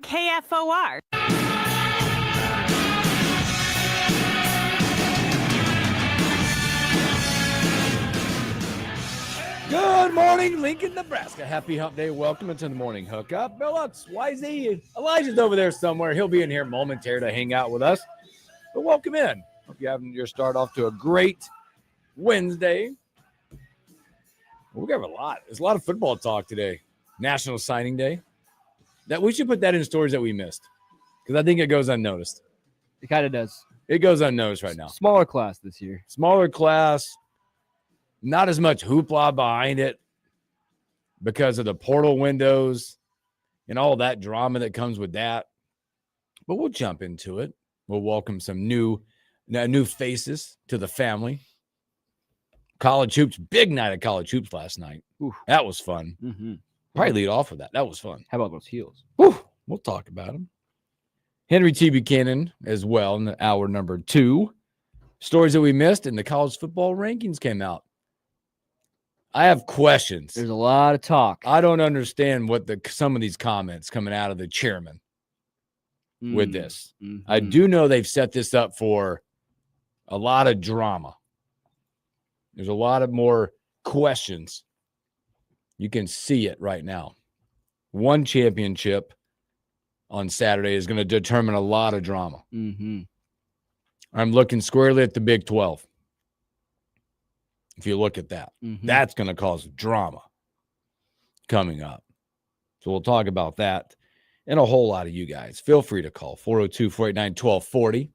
KFOR. Good morning, Lincoln, Nebraska. Happy hump day. Welcome into the morning hookup. Bill Lutz, YZ, Elijah's over there somewhere. He'll be in here momentarily to hang out with us. But welcome in. Hope you're having your start off to a great Wednesday. We got there's a lot of football talk today. National Signing Day. That we should put that in stories that we missed, because I think it goes unnoticed. It kind of does. It goes unnoticed right now. Smaller class this year. Smaller class. Not as much hoopla behind it because of the portal windows and all that drama that comes with that. But we'll jump into it. We'll welcome some new faces to the family. College hoops, big night of college hoops last night. Oof. That was fun. Mm-hmm. Probably lead off with that. That was fun. How about those heels? Whew. We'll talk about them. Henry T. Buchanan as well in the hour number 2. Stories that we missed, and the college football rankings came out. I have questions. There's a lot of talk. I don't understand what some of these comments coming out of the chairman with this. Mm-hmm. I do know they've set this up for a lot of drama. There's a lot of more questions. You can see it right now. One championship on Saturday is going to determine a lot of drama. Mm-hmm. I'm looking squarely at the Big 12. If you look at that, that's going to cause drama coming up. So we'll talk about that and a whole lot of you guys. Feel free to call 402-489-1240. You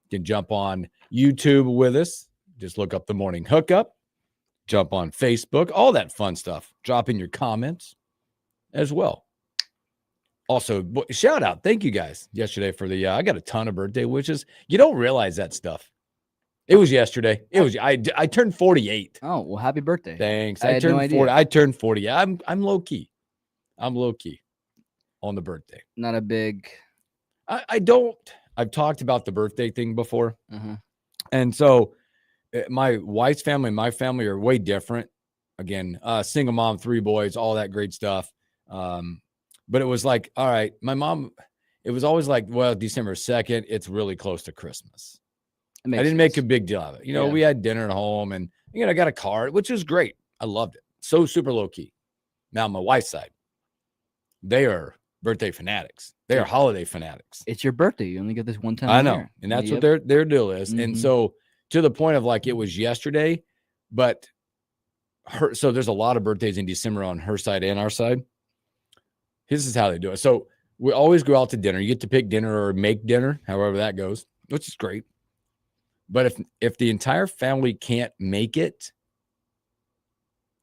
can jump on YouTube with us. Just look up the morning hookup. Jump on Facebook, all that fun stuff. Drop in your comments as well. Also, shout out. Thank you guys yesterday for the, I got a ton of birthday wishes. You don't realize that stuff. It was yesterday. I turned 48. Oh, well, happy birthday. Thanks. I turned no 40. I turned 40. I'm low key. I'm low key on the birthday. Not a big. I've talked about the birthday thing before. Uh-huh. And so my wife's family and my family are way different. Again, single mom, 3 boys, all that great stuff. But it was like, all right, my mom, it was always like, well, December 2nd, it's really close to Christmas. I didn't make a big deal of it. We had dinner at home and, I got a card, which was great. I loved it. So super low key. Now, my wife's side, they are birthday fanatics. They are holiday fanatics. It's your birthday. You only get this one time. I know. And that's what their deal is. Mm-hmm. And so to the point of like, it was yesterday, but so there's a lot of birthdays in December on her side and our side. This is how they do it. So we always go out to dinner. You get to pick dinner or make dinner, however that goes, which is great. But if the entire family can't make it,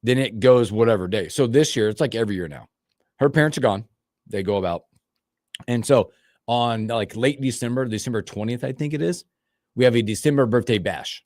then it goes whatever day. So this year, it's like every year now. Her parents are gone. They go about. And so on like late December 20th, I think it is, we have a December birthday bash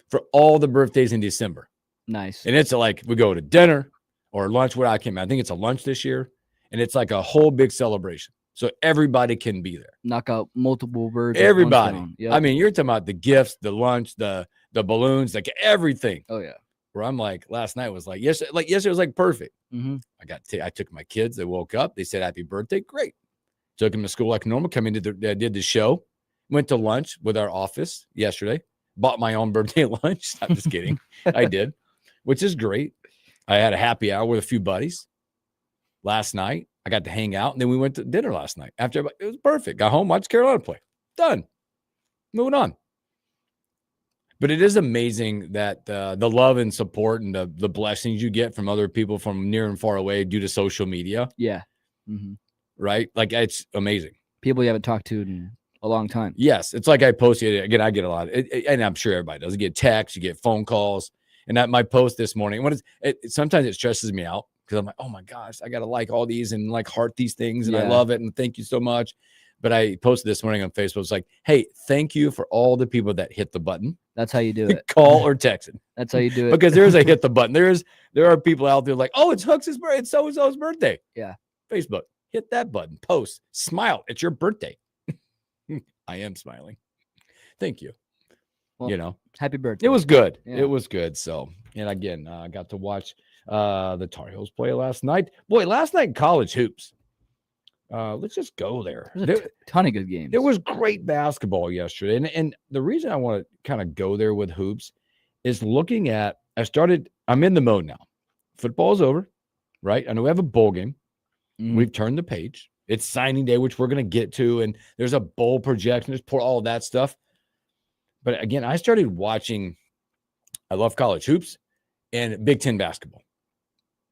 for all the birthdays in December. Nice. And it's like we go to dinner or lunch. I think it's a lunch this year. And it's like a whole big celebration. So everybody can be there. Knock out multiple birds. Everybody. Yep. I mean, you're talking about the gifts, the lunch, the balloons, like everything. Oh, yeah. Where I'm like, last night was like, yesterday was like perfect. Mm-hmm. I took my kids. They woke up. They said, happy birthday. Great. Took them to school like normal. Come into did the show. Went to lunch with our office yesterday. Bought my own birthday lunch. I'm just kidding. I did, which is great. I had a happy hour with a few buddies last night. I got to hang out, and then we went to dinner last night. It was perfect. Got home, watched Carolina play. Done. Moving on. But it is amazing that the love and support and the blessings you get from other people from near and far away due to social media. Yeah. Mm-hmm. Right? Like, it's amazing. People you haven't talked to in a long time. Yes. It's like I posted, again, I get a lot. And I'm sure everybody does. You get texts, you get phone calls. And at my post this morning, sometimes it stresses me out. Because I'm like, oh my gosh, I got to like all these and like heart these things. And I love it. And thank you so much. But I posted this morning on Facebook. It's like, hey, thank you for all the people that hit the button. That's how you do it. Call or text it. That's how you do it. Because there's a hit the button. There are people out there like, oh, it's Hooks' birthday. It's so-and-so's birthday. Yeah. Facebook. Hit that button. Post. Smile. It's your birthday. I am smiling. Thank you. Well, happy birthday. It was good. Yeah. It was good. So, and again, I got to watch the Tar Heels play last night. Boy, last night in college hoops, Let's just go there. There's a ton of good games. There was great basketball yesterday. And the reason I want to kind of go there with hoops is looking at, I'm in the mode now. Football's over, right? I know we have a bowl game. We've turned the page. It's signing day, which we're going to get to. And there's a bowl projection. There's all that stuff. But again, I started watching, I love college hoops and Big Ten basketball.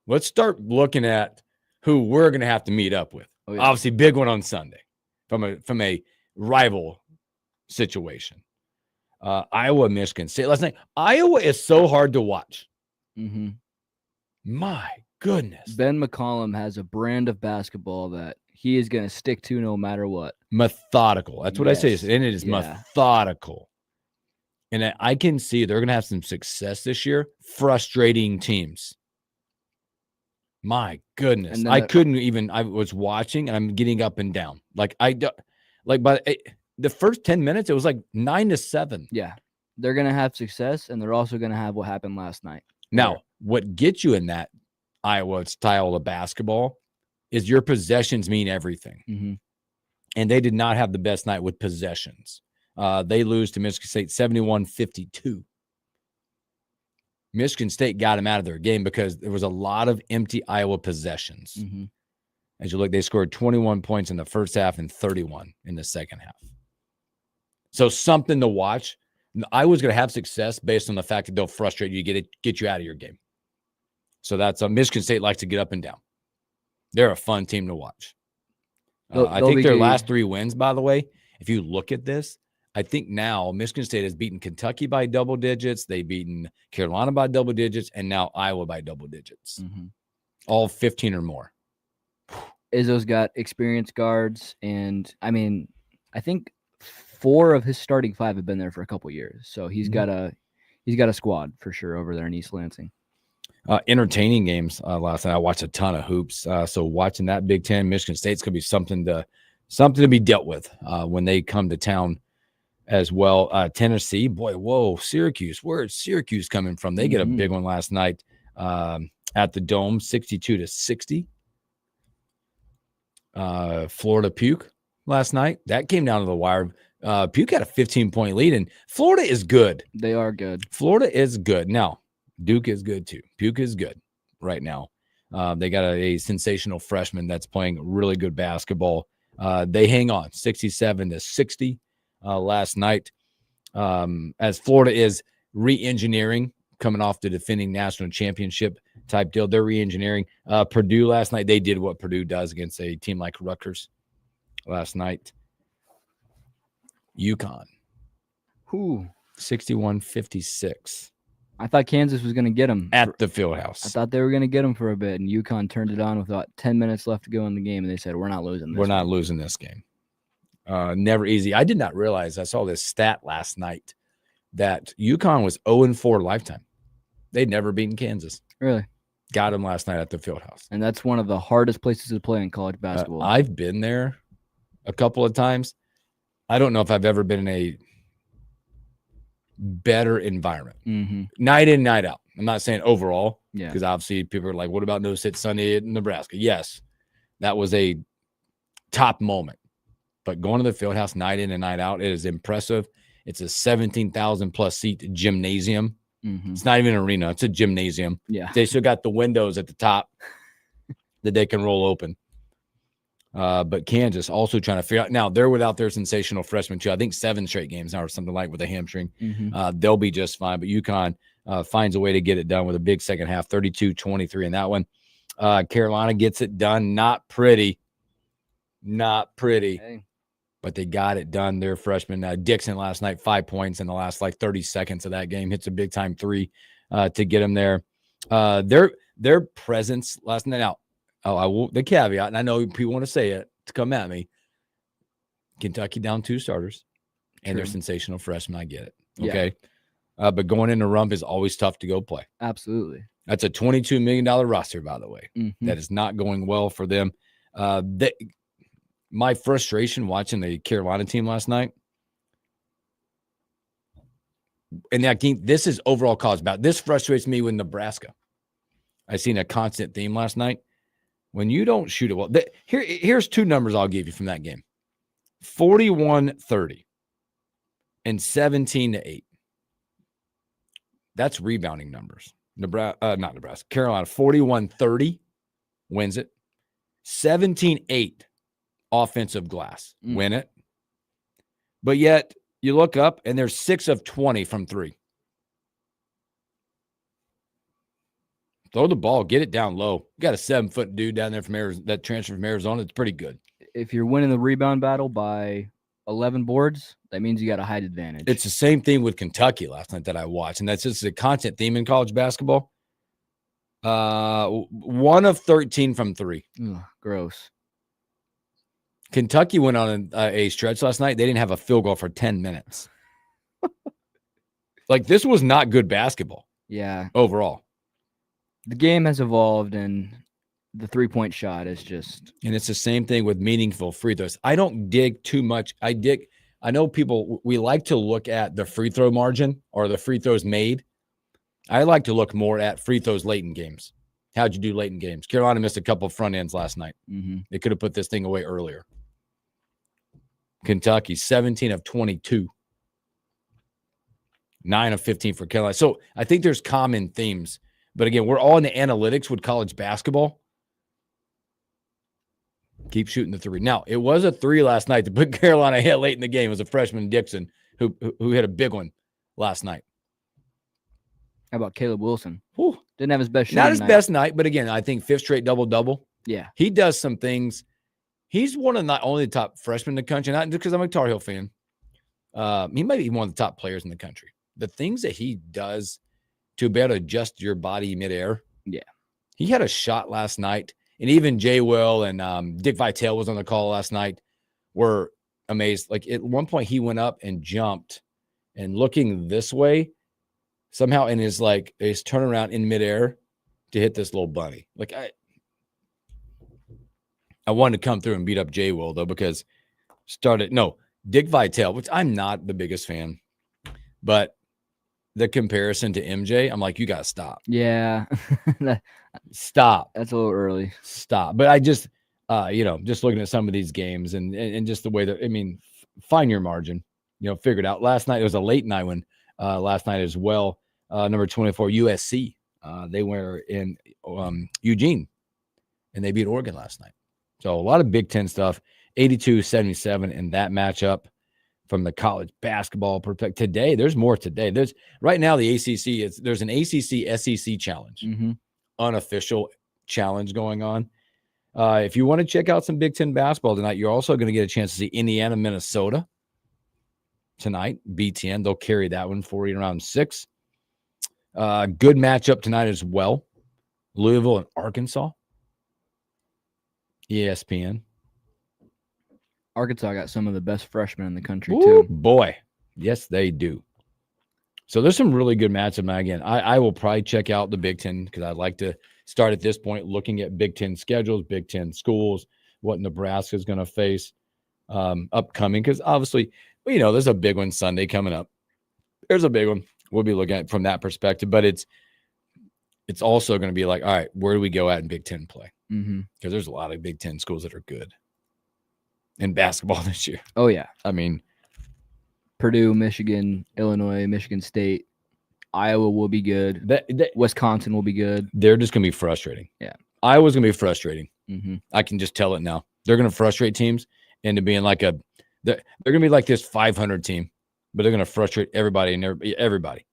Let's start looking at who we're going to have to meet up with. Oh, yeah. Obviously, big one on Sunday from a rival situation. Iowa, Michigan State last night. Iowa is so hard to watch. My goodness. Ben McCollum has a brand of basketball that he is going to stick to no matter what. Methodical. That's what I say. And it is methodical. And I can see they're going to have some success this year, frustrating teams. My goodness. I was watching and I'm getting up and down. But the first 10 minutes, it was like 9-7. Yeah. They're going to have success and they're also going to have what happened last night. Now, what gets you in that Iowa style of basketball is your possessions mean everything. And they did not have the best night with possessions. They lose to Michigan State 71-52. Michigan State got them out of their game because there was a lot of empty Iowa possessions. As you look, they scored 21 points in the first half and 31 in the second half. So something to watch. Iowa's going to have success based on the fact that they'll frustrate you, get you out of your game. So that's Michigan State likes to get up and down. They're a fun team to watch. I think their last 3 wins, by the way, if you look at this, I think now Michigan State has beaten Kentucky by double digits. They've beaten Carolina by double digits, and now Iowa by double digits. All 15 or more. Izzo's got experienced guards, and I think 4 of his starting 5 have been there for a couple years. So he's got a squad for sure over there in East Lansing. Entertaining games last night. I watched a ton of hoops. So watching that Big Ten, Michigan State's gonna be something to be dealt with when they come to town. As well, Tennessee, Syracuse. Where is Syracuse coming from? They get a big one last night at the Dome, 62-60. Florida Puke last night. That came down to the wire. Puke had a 15-point lead, and Florida is good. They are good. Florida is good. Now, Duke is good too. Puke is good right now. They got a sensational freshman that's playing really good basketball. They hang on, 67-60. Last night, as Florida is re-engineering, coming off the defending national championship type deal. They're re-engineering. Purdue last night, they did what Purdue does against a team like Rutgers last night. UConn. 61-56. I thought Kansas was going to get them. At the Fieldhouse. I thought they were going to get them for a bit, and UConn turned it on with about 10 minutes left to go in the game, and they said, we're not losing this. We're not losing this game. Never easy. I did not realize, I saw this stat last night, that UConn was 0-4 lifetime. They'd never beaten Kansas. Really? Got them last night at the Fieldhouse. And that's one of the hardest places to play in college basketball. I've been there a couple of times. I don't know if I've ever been in a better environment. Night in, night out. I'm not saying overall, because obviously people are like, what about No Sit Sunday in Nebraska? Yes, that was a top moment. But going to the Fieldhouse night in and night out, it is impressive. It's a 17,000 plus seat gymnasium. It's not even an arena. It's a gymnasium. Yeah. They still got the windows at the top that they can roll open. But Kansas also trying to figure out. Now, they're without their sensational freshman, too. I think 7 straight games now or something like with a hamstring. They'll be just fine. But UConn finds a way to get it done with a big second half, 32-23 in that one. Carolina gets it done. Not pretty. Hey. But they got it done. Their freshman Dixon last night, 5 points in the last 30 seconds of that game. Hits a big time 3 to get them there. Their presence last night. Now, I will the caveat, and I know people want to say it to come at me. Kentucky down 2 starters, and their sensational freshmen. I get it. Okay, but going into Rump is always tough to go play. Absolutely. That's a $22 million roster, by the way. That is not going well for them. My frustration watching the Carolina team last night, and this is overall college about. This frustrates me with Nebraska. I seen a constant theme last night. when you don't shoot it well, here's two numbers I'll give you from that game: 41-30 and 17-8. That's rebounding numbers. Not Nebraska. Carolina 41-30 wins it. 17-8 offensive glass win it. But yet you look up and there's 6 of 20 from 3. Throw the ball, get it down low. You got a 7-foot dude down there from Arizona, that transfer from Arizona. It's pretty good. If you're winning the rebound battle by 11 boards, that means you got a height advantage. It's the same thing with Kentucky last night that I watched, and that's just a constant theme in college basketball. 1 of 13 from 3. Ugh, gross. Kentucky went on a stretch last night. They didn't have a field goal for 10 minutes. Like, this was not good basketball. Yeah. Overall. The game has evolved, and the three-point shot is just... And it's the same thing with meaningful free throws. I don't dig too much. I know people, we like to look at the free throw margin or the free throws made. I like to look more at free throws late in games. How'd you do late in games? Carolina missed a couple of front ends last night. They could have put this thing away earlier. Kentucky, 17 of 22. 9 of 15 for Carolina. So I think there's common themes. But again, we're all in the analytics with college basketball. Keep shooting the three. Now, it was a 3 last night to put Carolina ahead late in the game. It was a freshman, Dixon, who hit a big one last night. How about Caleb Wilson? Whew. Didn't have his best shot. Not his best night, but again, I think 5th straight double-double. Yeah. He does some things. He's one of not only the top freshmen in the country, not because I'm a Tar Heel fan. He might be one of the top players in the country. The things that he does to be able to adjust your body midair. Yeah. He had a shot last night, and even Jay Will and Dick Vitale was on the call last night, were amazed. Like, at one point, he went up and jumped, and looking this way, somehow in his turnaround in midair to hit this little bunny. Like, I wanted to come through and beat up Jay Will, though, because Dick Vitale, which I'm not the biggest fan, but the comparison to MJ, I'm like, you got to stop. Yeah. Stop. That's a little early. Stop. But I just, just looking at some of these games and just the way that, find your margin, figure it out. Last night, it was a late night one last night as well. Number 24, USC. They were in Eugene, and they beat Oregon last night. So a lot of Big Ten stuff, 82-77 in that matchup. From the college basketball perspective today, there's more today. There's right now the ACC. There's an ACC SEC challenge, unofficial challenge going on. If you want to check out some Big Ten basketball tonight, you're also going to get a chance to see Indiana, Minnesota tonight. BTN, they'll carry that one for you around 6. Good matchup tonight as well. Louisville and Arkansas. ESPN. Arkansas got some of the best freshmen in the country, Ooh, too. Boy. Yes, they do. So there's some really good matchups. Again, I will probably check out the Big Ten because I'd like to start at this point looking at Big Ten schedules, Big Ten schools, what Nebraska is going to face upcoming. Because obviously, there's a big one Sunday coming up. There's a big one. We'll be looking at it from that perspective. But it's also going to be like, all right, where do we go at in Big Ten play? Because there's a lot of Big Ten schools that are good in basketball this year. Oh, yeah. Purdue, Michigan, Illinois, Michigan State, Iowa will be good. Wisconsin will be good. They're just going to be frustrating. Yeah. Iowa's going to be frustrating. I can just tell it now. They're going to frustrate teams into being they're going to be like this 500 team, but they're going to frustrate everybody and everybody.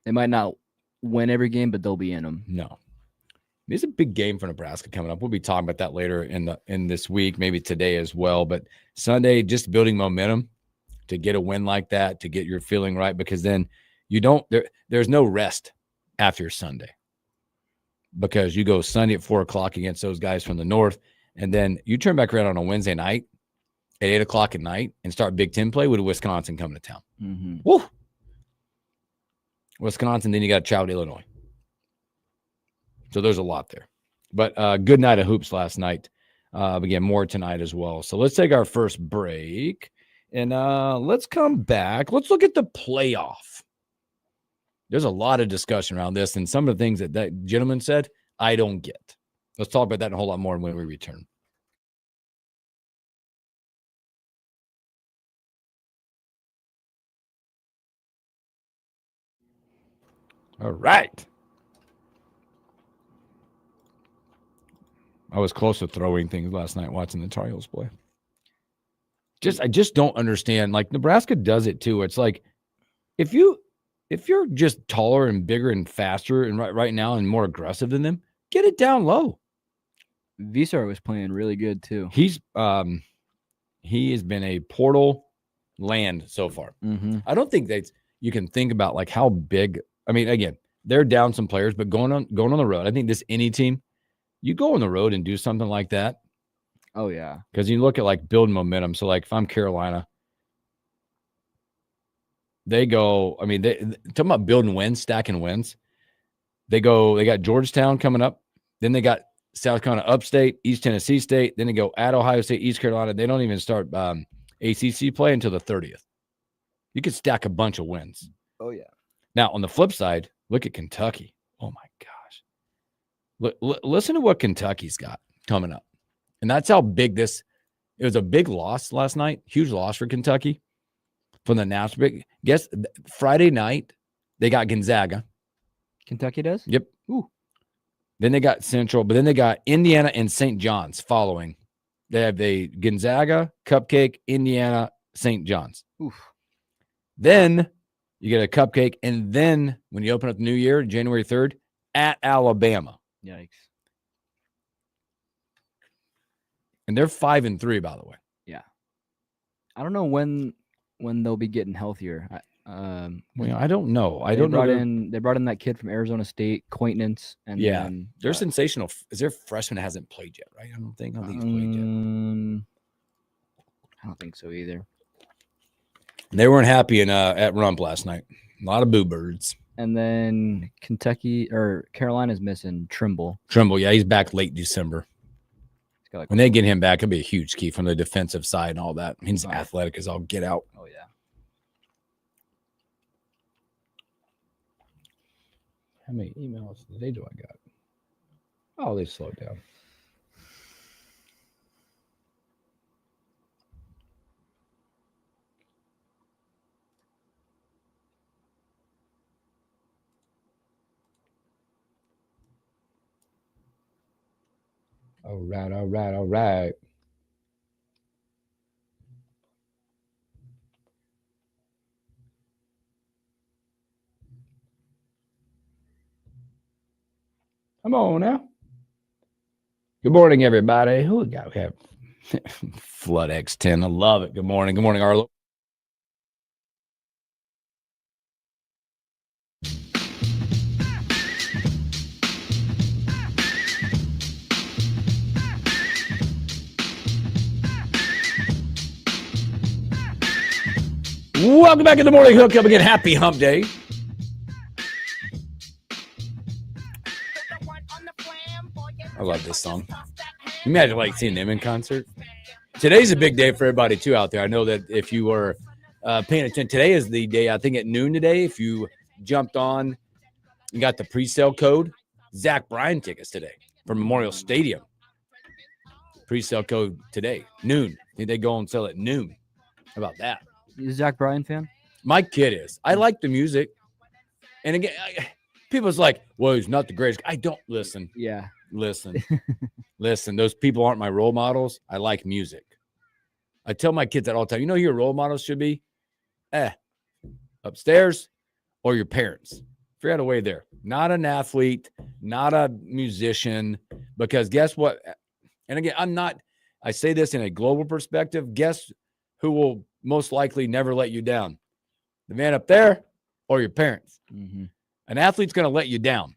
They might not win every game, but they'll be in them. No. It's a big game for Nebraska coming up. We'll be talking about that later in this week, maybe today as well. But Sunday, just building momentum to get a win like that, to get your feeling right, because then there's no rest after Sunday, because you go Sunday at 4:00 against those guys from the north, and then you turn back around on a Wednesday night at 8:00 at night and start Big Ten play with Wisconsin coming to town. Woo! Wisconsin, then you got to travel to Illinois. So there's a lot there. But good night of hoops last night. Again, more tonight as well. So let's take our first break. And let's come back. Let's look at the playoff. There's a lot of discussion around this. And some of the things that gentleman said, I don't get. Let's talk about that and a whole lot more when we return. All right. I was close to throwing things last night watching the Tar Heels play. I just don't understand. Like Nebraska does it too. It's like if you're just taller and bigger and faster and right now and more aggressive than them, get it down low. Visar was playing really good too. He has been a portal land so far. Mm-hmm. I don't think you can think about like how big. I mean, again, they're down some players, but going on the road, I think any team, you go on the road and do something like that. Oh yeah, because you look at like building momentum. So like if I'm Carolina, they go. I mean, they talking about building wins, stacking wins. They got Georgetown coming up. Then they got South Carolina Upstate, East Tennessee State. Then they go at Ohio State, East Carolina. They don't even start ACC play until the 30th. You could stack a bunch of wins. Oh yeah. Now on the flip side, look at Kentucky. Oh my gosh! Listen to what Kentucky's got coming up, and that's how big this. It was a big loss last night. Huge loss for Kentucky from the national. Guess Friday night they got Gonzaga. Kentucky does? Yep. Ooh. Then they got Central, but then they got Indiana and St. John's following. They have the Gonzaga, Cupcake, Indiana, St. John's. Oof. Then you get a Cupcake, and then when you open up the new year, January 3rd, at Alabama. Yikes. And they're 5-3, by the way. Yeah. I don't know when they'll be getting healthier. I don't know. I don't know. They brought in that kid from Arizona State, Quaintance, and yeah, then, they're sensational. Is their freshman hasn't played yet, right? I don't think he's played yet. I don't think so either. They weren't happy at Rump last night. A lot of boo birds. And then Carolina's missing Trimble. Yeah, he's back late December. When they get him back, it'll be a huge key from the defensive side and all that. He's athletic as all get out. Oh, yeah. How many emails today do I got? Oh, they slowed down. All right. Come on now. Good morning, everybody. Who we got? We have Flood X10. I love it. Good morning. Good morning, Arlo. Welcome back in the morning hookup again. Happy hump day. I love this song. Imagine like seeing them in concert. Today's a big day for everybody too out there. I know that if you were paying attention, today is the day, I think at noon today, if you jumped on and got the pre-sale code, Zach Bryan tickets today for Memorial Stadium. Pre-sale code today, noon. I think they go and sell at noon. How about that? You a Zach Bryan fan? My kid is. I like the music. And again, people's like, well, he's not the greatest. I don't listen. Yeah. Listen. Those people aren't my role models. I like music. I tell my kids that all the time. You know who your role models should be? Upstairs or your parents. Figure out a way there. Not an athlete, not a musician. Because guess what? And again, I say this in a global perspective. Guess who will most likely never let you down? The man up there or your parents. Mm-hmm. An athlete's going to let you down.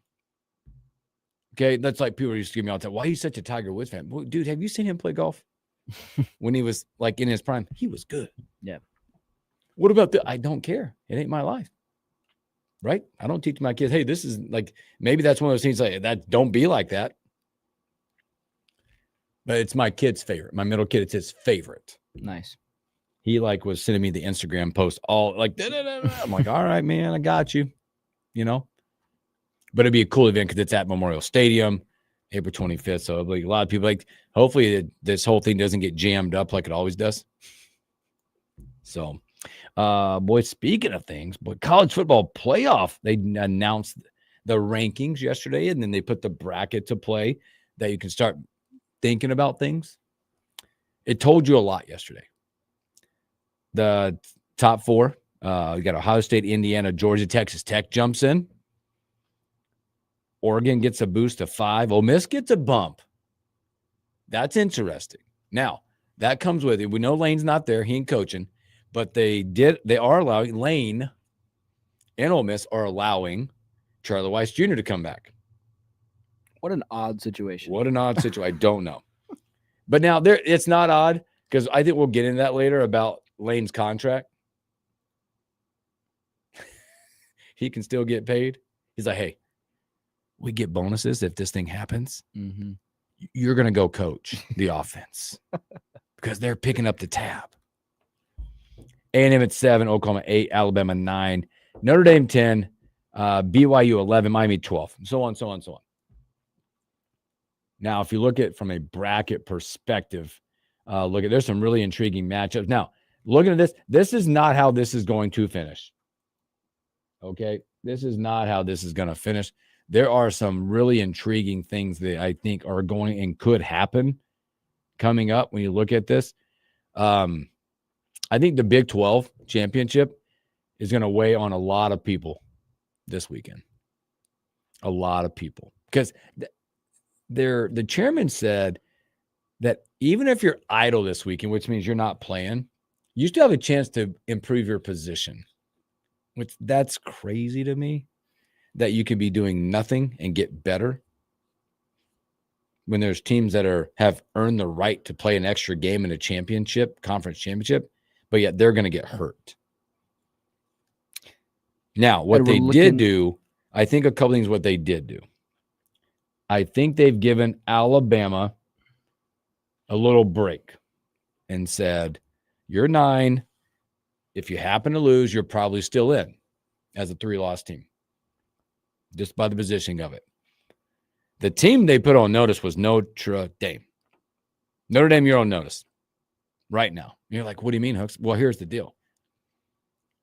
Okay, that's like people used to give me all the time. Why are you such a Tiger Woods fan? Well, dude, have you seen him play golf? When he was like in his prime, he was good. Yeah. What about that? I don't care. It ain't my life. Right? I don't teach my kids, hey, this is like, maybe that's one of those things like that. Don't be like that. But it's my kid's favorite. My middle kid, it's his favorite. Nice. He like was sending me the Instagram post all like, I'm like, all right, man, I got you, you know. But it'd be a cool event because it's at Memorial Stadium. April 25th. So like a lot of people hopefully this whole thing doesn't get jammed up like it always does. So, boy, speaking of things, college football playoff, they announced the rankings yesterday, and then they put the bracket to play that you can start thinking about things. It told you a lot yesterday. The top four, you got Ohio State, Indiana, Georgia, Texas Tech jumps in. Oregon gets a boost to 5. Ole Miss gets a bump. That's interesting. Now, that comes with it. We know Lane's not there. He ain't coaching. But they are allowing, Lane and Ole Miss are allowing Charlie Weiss Jr. to come back. What an odd situation. I don't know. But now it's not odd because I think we'll get into that later about Lane's contract. He can still get paid. He's like, hey, we get bonuses if this thing happens. Mm-hmm. You're going to go coach the offense because they're picking up the tab. A&M at 7, Oklahoma 8, Alabama 9, Notre Dame 10, BYU 11, Miami 12, so on, so on, so on. Now, if you look at from a bracket perspective, there's some really intriguing matchups. Now, looking at this is not how this is going to finish. Okay? This is not how this is going to finish. There are some really intriguing things that I think are going and could happen coming up when you look at this. I think the Big 12 championship is going to weigh on a lot of people this weekend. A lot of people. Because the chairman said that even if you're idle this weekend, which means you're not playing, you still have a chance to improve your position. Which that's crazy to me, that you could be doing nothing and get better when there's teams that have earned the right to play an extra game in a championship, conference championship, but yet they're going to get hurt. Now, what they did do, I think a couple things what they did do. I think they've given Alabama a little break and said, you're 9. If you happen to lose, you're probably still in as a 3-loss team, just by the positioning of it. The team they put on notice was Notre Dame. Notre Dame, you're on notice right now. You're like, what do you mean, Hooks? Well, here's the deal.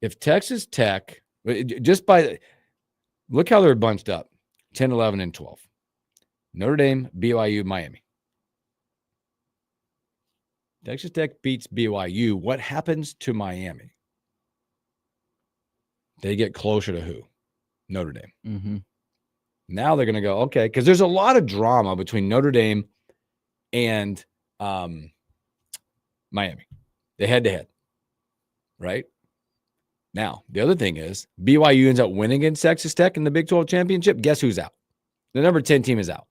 If Texas Tech, look how they're bunched up, 10, 11, and 12. Notre Dame, BYU, Miami. Texas Tech beats BYU. What happens to Miami? They get closer to who? Notre Dame. Mm-hmm. Now they're going to go, okay, because there's a lot of drama between Notre Dame and Miami. They head-to-head, right? Now, the other thing is BYU ends up winning against Texas Tech in the Big 12 championship. Guess who's out? The number 10 team is out.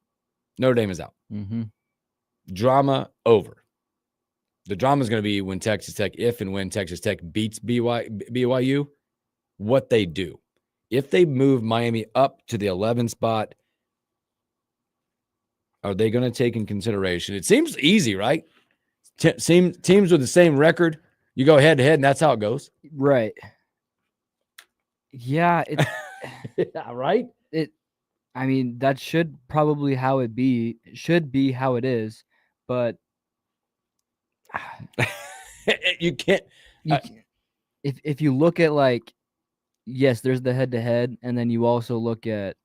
Notre Dame is out. Mm-hmm. Drama over. The drama is going to be when Texas Tech, if and when Texas Tech beats BYU, what they do. If they move Miami up to the 11 spot, are they going to take in consideration? It seems easy, right? Teams with the same record, you go head-to-head, and that's how it goes. Right. Yeah. Yeah, right? I mean, that should probably should be how it is, but you can't. If you look at, like, yes, there's the head-to-head, and then you also look at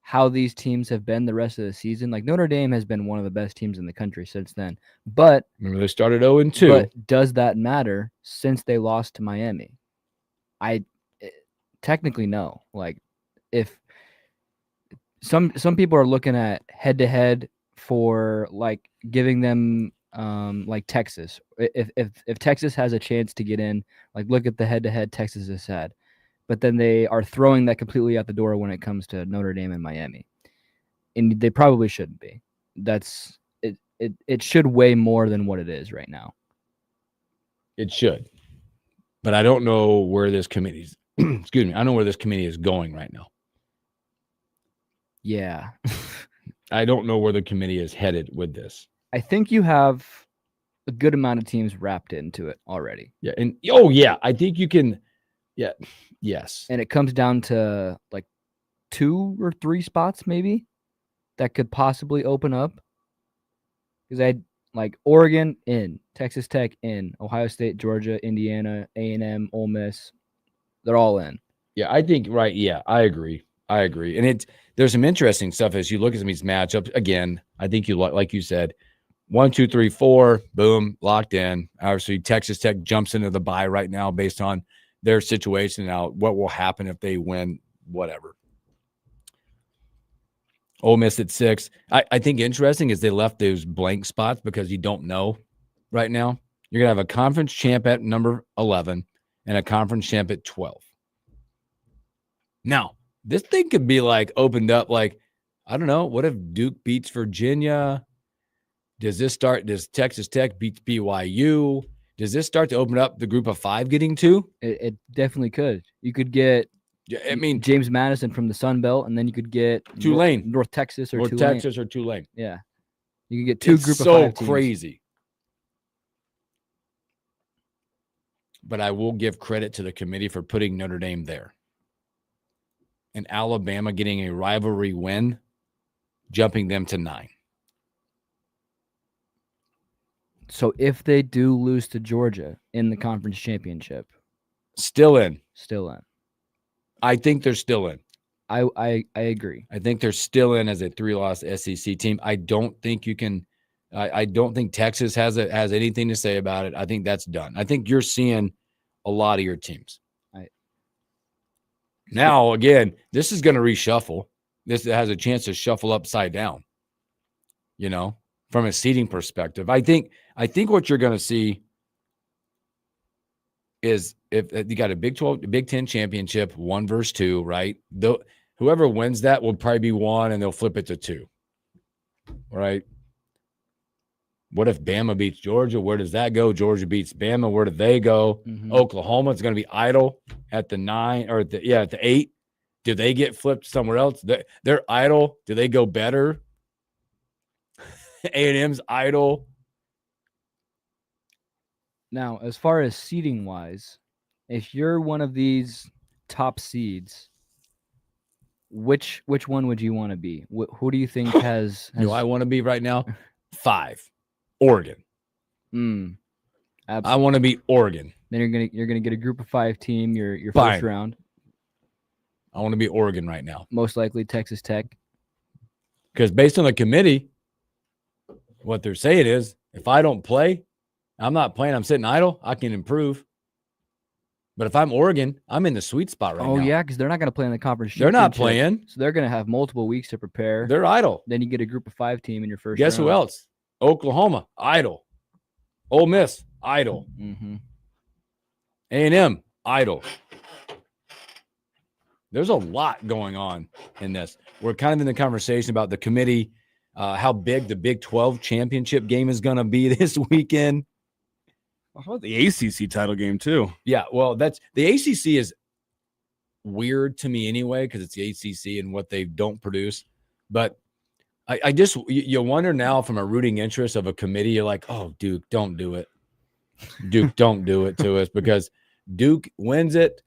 how these teams have been the rest of the season. Like, Notre Dame has been one of the best teams in the country since then. But remember, they started 0-2. But does that matter since they lost to Miami? Technically no. Like, if some people are looking at head-to-head for, like, giving them like Texas. If Texas has a chance to get in, like, look at the head-to-head Texas has had. But then they are throwing that completely out the door when it comes to Notre Dame and Miami. And they probably shouldn't be. That's it should weigh more than what it is right now. It should. But I don't know where this committee's excuse me, I don't know where this committee is going right now. Yeah. I don't know where the committee is headed with this. I think you have a good amount of teams wrapped into it already. Yeah. And I think you can. Yeah. Yes. And it comes down to, like, 2 or 3 spots, maybe. that could possibly open up, because I had like Oregon in, Texas Tech in, Ohio State, Georgia, Indiana, A&M, Ole Miss. They're all in. Yeah, I think right. Yeah, I agree. And there's some interesting stuff as you look at some of these matchups. Again, I think like you said, 1, 2, 3, 4, boom, locked in. Obviously, Texas Tech jumps into the bye right now based on their situation. Now, what will happen if they win? Whatever. Ole Miss at 6. I think interesting is they left those blank spots because you don't know right now. You're gonna have a conference champ at number 11 and a conference champ at 12. Now, this thing could be like opened up like, I don't know, what if Duke beats Virginia? Does Texas Tech beats BYU? Does this start to open up the group of 5 getting 2? It definitely could. You could get James Madison from the Sun Belt, and then you could get Tulane, North Texas or Tulane. Yeah, you could get 2 group of 5 teams. So crazy. But I will give credit to the committee for putting Notre Dame there. And Alabama getting a rivalry win, jumping them to 9. So if they do lose to Georgia in the conference championship, still in. I think they're still in. I agree. I think they're still in as a 3-loss SEC team. I don't think you can. I don't think Texas has anything to say about it. I think that's done. I think you're seeing a lot of your teams. Now, again, this is going to reshuffle. This has a chance to shuffle upside down, from a seeding perspective. I think what you're going to see is if you got a Big 10 championship, 1 versus 2, right? Whoever wins that will probably be 1, and they'll flip it to 2, right? What if Bama beats Georgia? Where does that go? Georgia beats Bama. Where do they go? Mm-hmm. Oklahoma is going to be idle at the 9 or at the 8. Do they get flipped somewhere else? They're idle. Do they go better? A&M's idle. Now, as far as seeding wise, if you're one of these top seeds, which one would you want to be? Who do you think has You know, I want to be right now 5. Oregon. Absolutely. I want to be Oregon. Then you're gonna get a group of 5 team. Your first round. I want to be Oregon right now. Most likely Texas Tech. Because based on the committee, what they're saying is, if I don't play, I'm not playing. I'm sitting idle. I can improve. But if I'm Oregon, I'm in the sweet spot right now. Oh yeah, because they're not going to play in the conference. They're not playing, so they're going to have multiple weeks to prepare. They're idle. Then you get a group of 5 team in your first. Guess round. Who else? Oklahoma, idle. Ole Miss, idle. Mm-hmm. A&M, idle. There's a lot going on in this. We're kind of in the conversation about the committee, how big the Big 12 championship game is going to be this weekend. How about the ACC title game too? Yeah, well, the ACC is weird to me anyway because it's the ACC and what they don't produce. But I just you wonder now from a rooting interest of a committee, you're like, oh, Duke, don't do it. Duke, don't do it to us because Duke wins it.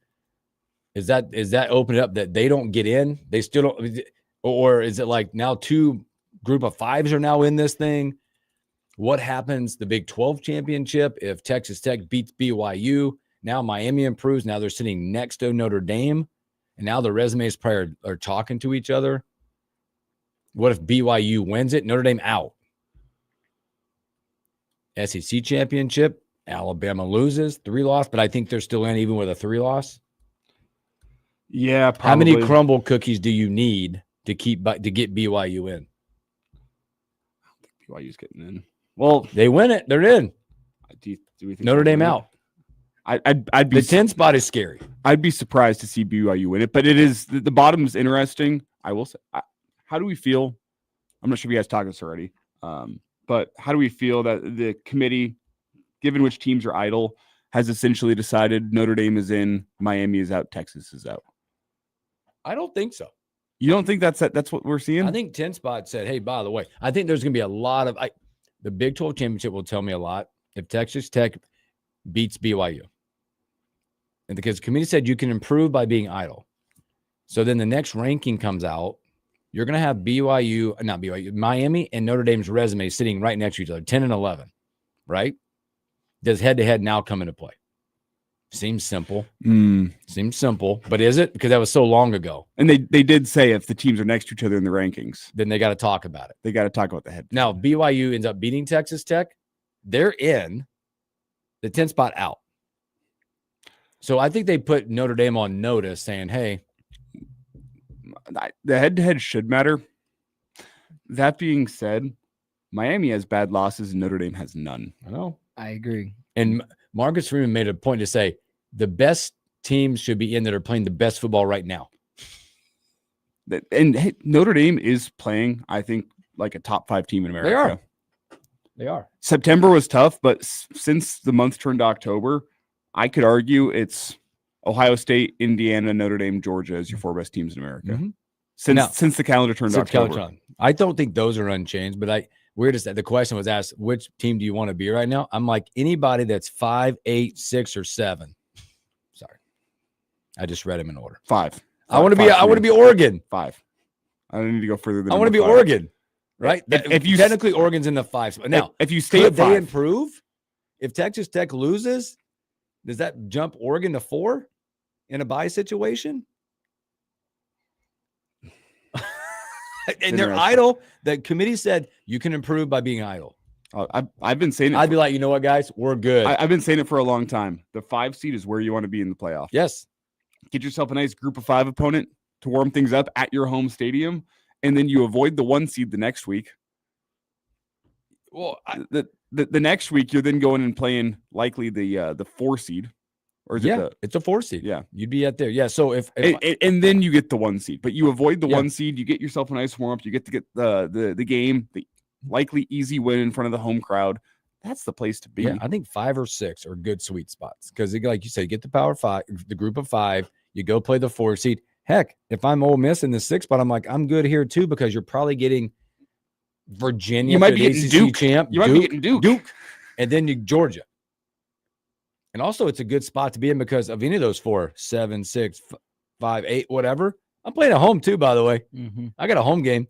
Is that open it up that they don't get in? They still don't, or is it like now 2 group of 5s are now in this thing? What happens the Big 12 championship if Texas Tech beats BYU? Now Miami improves. Now they're sitting next to Notre Dame, and now the resumes probably are talking to each other. What if BYU wins it? Notre Dame out. SEC championship, Alabama loses, 3-loss, but I think they're still in even with a 3-loss. Yeah, probably. How many crumble cookies do you need to get BYU in? I don't think BYU's getting in. Well, they win it. They're in. Do we think Notre Dame out? I'd be the 10 spot is scary. I'd be surprised to see BYU win it, but it is the bottom is interesting. I will say, how do we feel? I'm not sure if you guys talked this already, but how do we feel that the committee, given which teams are idle, has essentially decided Notre Dame is in, Miami is out, Texas is out? I don't think so. You don't think that's what we're seeing? I think 10 spot said, hey, by the way, I think there's going to be a lot of the Big 12 championship will tell me a lot if Texas Tech beats BYU. And because the committee said you can improve by being idle. So then the next ranking comes out you're going to have not BYU, Miami and Notre Dame's resume sitting right next to each other, 10 and 11, right? Does head-to-head now come into play? Seems simple. Seems simple, but is it? Because that was so long ago. And they did say if the teams are next to each other in the rankings, then they got to talk about it. They got to talk about the head. Now, BYU ends up beating Texas Tech. They're in the 10 spot out. So I think they put Notre Dame on notice saying, hey, the head-to-head should matter. That being said, Miami has bad losses and Notre Dame has none. I know. I agree. And Marcus Freeman made a point to say the best teams should be in that are playing the best football right now. And hey, Notre Dame is playing, I think, like a top 5 team in America. They are. September was tough, but since the month turned October, I could argue it's Ohio State, Indiana, Notre Dame, Georgia as your 4 best teams in America. Mm-hmm. Since the calendar turned October. I don't think those are unchanged, but we're just the question was asked, which team do you want to be right now? I'm like anybody that's 5, 8, 6, or 7. Sorry. I just read them in order. 5. I want to be Oregon. 5. I don't need to go further than I want to be 5. Oregon. Right? If you technically Oregon's in the 5. Now, if you stay could at 5, they improve? If Texas Tech loses, does that jump Oregon to 4 in a bye situation? And they're idle. The committee said you can improve by being idle. I've been saying it. I'd be like, you know what, guys, we're good. I've been saying it for a long time. The 5 seed is where you want to be in the playoff. Yes. Get yourself a nice group of 5 opponent to warm things up at your home stadium, and then you avoid the 1 seed the next week. Well, the next week you're then going and playing likely the 4 seed. Or is it's a 4 seed. Yeah. You'd be at there. Yeah. So if and then you get the 1 seed, but you avoid the 1 seed, you get yourself a nice warm up, you get to get the game, the likely easy win in front of the home crowd. That's the place to be. Yeah, I think 5 or 6 are good sweet spots because, like you said, you get the Power 5, the group of 5, you go play the 4 seed. Heck, if I'm Ole Miss in the 6 spot, I'm like, I'm good here too because you're probably getting Virginia. You might be getting Duke. Champ. You might be getting Duke. And then Georgia. And also, it's a good spot to be in because of any of those 4, 7, 6, 5, 8, whatever. I'm playing at home too, by the way. Mm-hmm. I got a home game.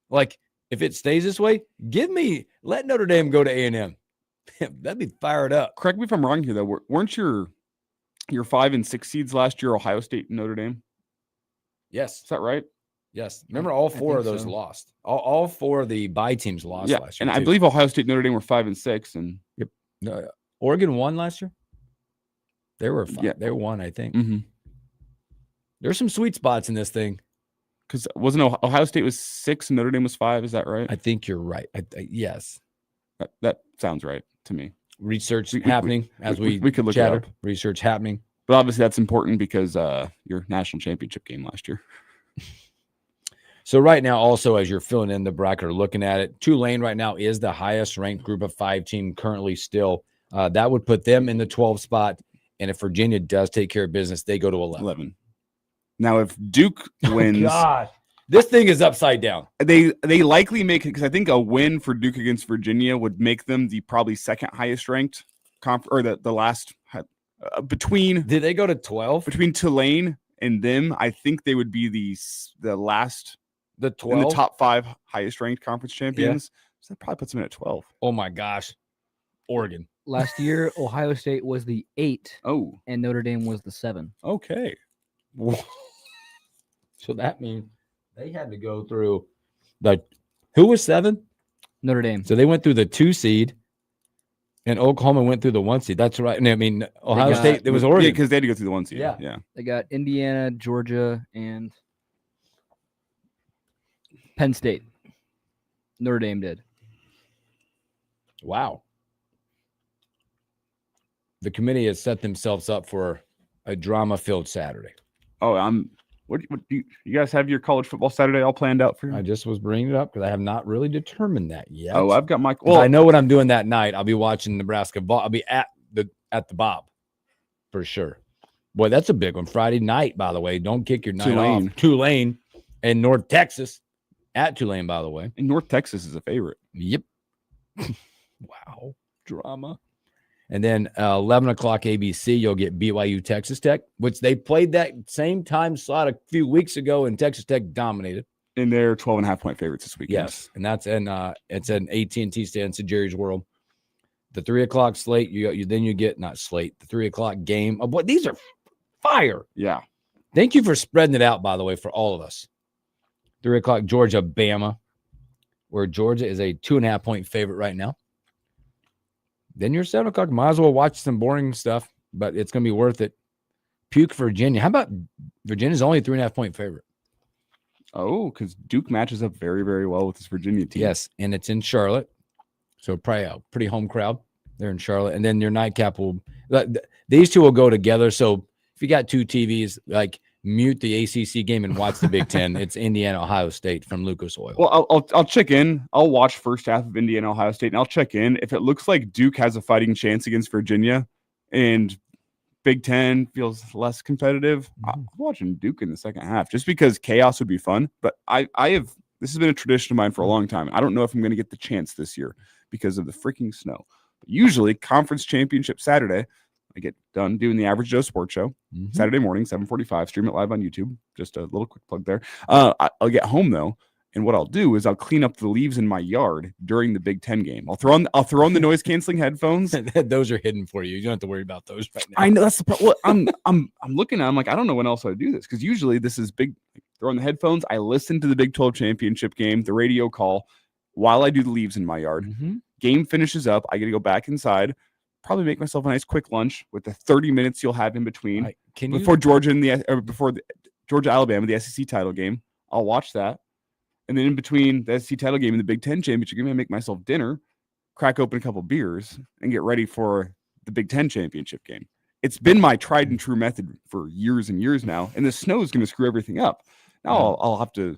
Like, if it stays this way, let Notre Dame go to A&M. That'd be fired up. Correct me if I'm wrong here, though. Weren't your 5 and 6 seeds last year Ohio State and Notre Dame? Yes. Is that right? Yes. Remember, all 4 of those lost. All 4 of the bye teams lost last year. And I believe Ohio State and Notre Dame were 5 and 6. And yep. No, Oregon won last year. They were 5. Yeah. They won, I think. Mm-hmm. There's some sweet spots in this thing. Because wasn't Ohio State was 6 and Notre Dame was 5? Is that right? I think you're right. Yes. That sounds right to me. Research happening as we could look chatter. it up. Research happening. But obviously that's important because your national championship game last year. So right now, also, as you're filling in the bracket or looking at it, Tulane right now is the highest ranked group of 5 team currently still. That would put them in the 12 spot. And if Virginia does take care of business, they go to 11. Now, if Duke wins, God, this thing is upside down. They likely make it because I think a win for Duke against Virginia would make them the probably second highest ranked or the last between. Did they go to 12 between Tulane and them? I think they would be the last, the 12 in the top 5 highest ranked conference champions. Yeah. So that probably puts them at 12. Oh my gosh, Oregon. Last year, Ohio State was the 8. Oh, and Notre Dame was the 7. Okay. So that means they had to go through who was 7? Notre Dame. So they went through the 2 seed, and Oklahoma went through the 1 seed. That's right. And I mean, Ohio State, it was Oregon. Yeah, because they had to go through the 1 seed. Yeah. They got Indiana, Georgia, and Penn State. Notre Dame did. Wow. The committee has set themselves up for a drama-filled Saturday. Oh, what do you guys have your college football Saturday all planned out for you? I just was bringing it up because I have not really determined that yet. Oh, I've got my. Well, I know what I'm doing that night. I'll be watching Nebraska ball. I'll be at the Bob for sure. Boy, that's a big one. Friday night, by the way. Don't kick your night off. Tulane and North Texas at Tulane, by the way. And North Texas is a favorite. Yep. Wow, drama. And then 11 o'clock ABC, you'll get BYU Texas Tech, which they played that same time slot a few weeks ago, and Texas Tech dominated. And they're 12.5-point favorites this weekend. Yes, and that's it's an AT&T stand to Jerry's World. The 3 o'clock slate, you get not slate, the 3 o'clock game. What these are fire. Yeah. Thank you for spreading it out, by the way, for all of us. 3 o'clock, Georgia, Bama, where Georgia is a 2.5-point favorite right now. Then your 7 o'clock, might as well watch some boring stuff, but it's going to be worth it. Puke, Virginia. How about Virginia's only a 3.5-point favorite? Oh, because Duke matches up very, very well with this Virginia team. Yes, and it's in Charlotte. So probably a pretty home crowd there in Charlotte. And then your nightcap these two will go together. So if you got two TVs, like mute the ACC game and watch the Big Ten. It's Indiana, Ohio State from Lucas Oil. Well, I'll check in. I'll watch first half of Indiana, Ohio State, and I'll check in. If it looks like Duke has a fighting chance against Virginia and Big Ten feels less competitive, I'm watching Duke in the second half just because chaos would be fun. But this has been a tradition of mine for a long time. I don't know if I'm going to get the chance this year because of the freaking snow. But usually, conference championship Saturday, I get done doing the Average Joe Sports Show Saturday morning, 7:45. Stream it live on YouTube. Just a little quick plug there. I'll get home though, and what I'll do is I'll clean up the leaves in my yard during the Big Ten game. I'll throw on the noise canceling headphones. Those are hidden for you. You don't have to worry about those right now. I know that's the problem. I'm looking at. I'm like, I don't know when else I would do this because usually this is big. Throw on the headphones. I listen to the Big 12 championship game, the radio call, while I do the leaves in my yard. Game finishes up. I get to go back inside. Probably make myself a nice quick lunch with the 30 minutes you'll have in between before Georgia Alabama, the SEC title game. I'll watch that, and then in between the SEC title game and the Big Ten championship game, I make myself dinner, crack open a couple beers, and get ready for the Big Ten championship game. It's been my tried and true method for years and years now, and the snow is going to screw everything up. Now I'll have to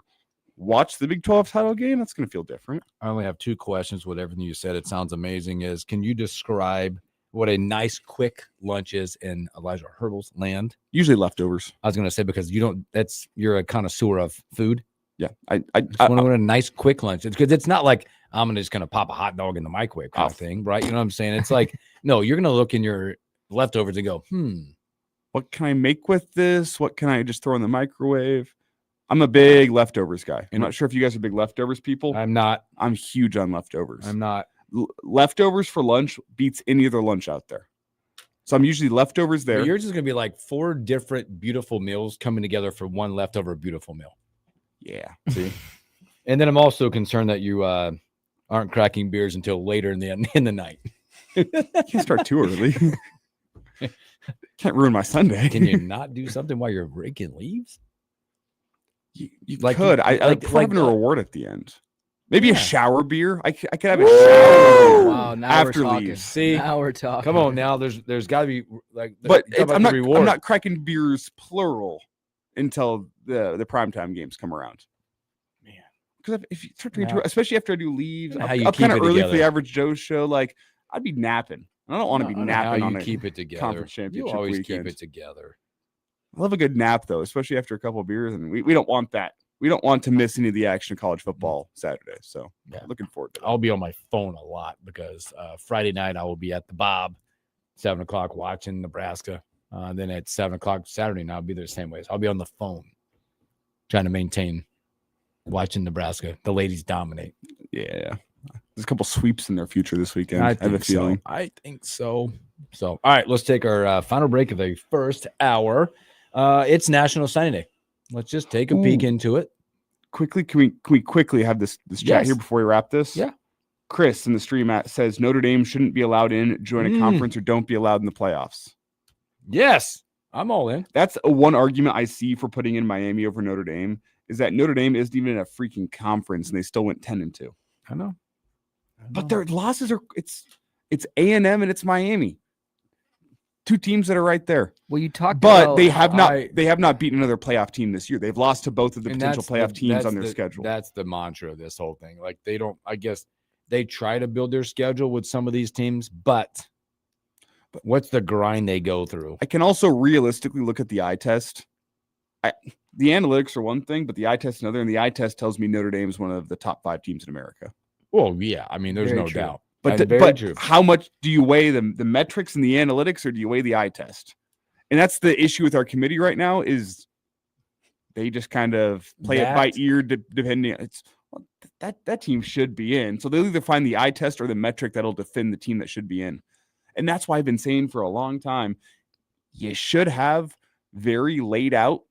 watch the Big 12 title game. That's going to feel different. I only have two questions with everything you said. It sounds amazing. Can you describe what a nice quick lunch is in Elijah Herbal's land? Usually leftovers. I was going to say, because you're a connoisseur of food. Yeah. I want a nice quick lunch. It's because it's not like I'm just going to pop a hot dog in the microwave kind of thing, right? You know what I'm saying? It's like, no, you're going to look in your leftovers and go, what can I make with this? What can I just throw in the microwave? I'm a big leftovers guy. I'm not sure if you guys are big leftovers people. I'm not. I'm huge on leftovers. I'm not. Leftovers for lunch beats any other lunch out there. So I'm usually leftovers there. But yours is going to be like 4 different beautiful meals coming together for one leftover beautiful meal. Yeah. See? And then I'm also concerned that you aren't cracking beers until later in the night. Can't start too early. Can't ruin my Sunday. Can you not do something while you're raking leaves? You could. I like having a reward at the end. Maybe a shower beer. I could have a shower beer. Wow, now after we're talking. leaves. See, now we're talking. Come on, now there's got to be like. But I'm not cracking beers plural until the primetime games come around. Man, because if you start to especially after I do leaves, up kind of early for the Average Joe show. Like I'd be napping. I don't want to be napping on keep it together. Conference championship You always weekend. keep it together. I love a good nap though, especially after a couple of beers, and we don't want that. We don't want to miss any of the action of college football Saturday. So looking forward to that. I'll be on my phone a lot because Friday night I will be at the Bob, 7 o'clock watching Nebraska. Then at 7 o'clock Saturday night I'll be there the same way. So I'll be on the phone trying to maintain watching Nebraska. The ladies dominate. Yeah. There's a couple sweeps in their future this weekend. I have a feeling. I think so. So, all right, let's take our final break of the first hour. It's National Signing Day. Let's just take a peek into it. Quickly, can we quickly have this chat here before we wrap this? Yeah. Chris in the stream says Notre Dame shouldn't be allowed in, join a conference, or don't be allowed in the playoffs. Yes, I'm all in. That's one argument I see for putting in Miami over Notre Dame is that Notre Dame isn't even in a freaking conference and they still went 10-2. I know. But their losses are it's A&M and it's Miami. 2 teams that are right there. Well, you talked but about they have not beaten another playoff team this year. They've lost to both of the potential playoff teams on their schedule. That's the mantra of this whole thing. Like I guess they try to build their schedule with some of these teams, but what's the grind they go through? I can also realistically look at the eye test. The analytics are one thing, but the eye test is another, and the eye test tells me Notre Dame is one of the top 5 teams in America. Well, yeah. I mean, there's Very no true. doubt. But how much do you weigh the metrics and the analytics, or do you weigh the eye test? And that's the issue with our committee right now is they just kind of play it by That- ear depending. It's that team should be in. So they'll either find the eye test or the metric that'll defend the team that should be in. And that's why I've been saying for a long time, you should have very laid out.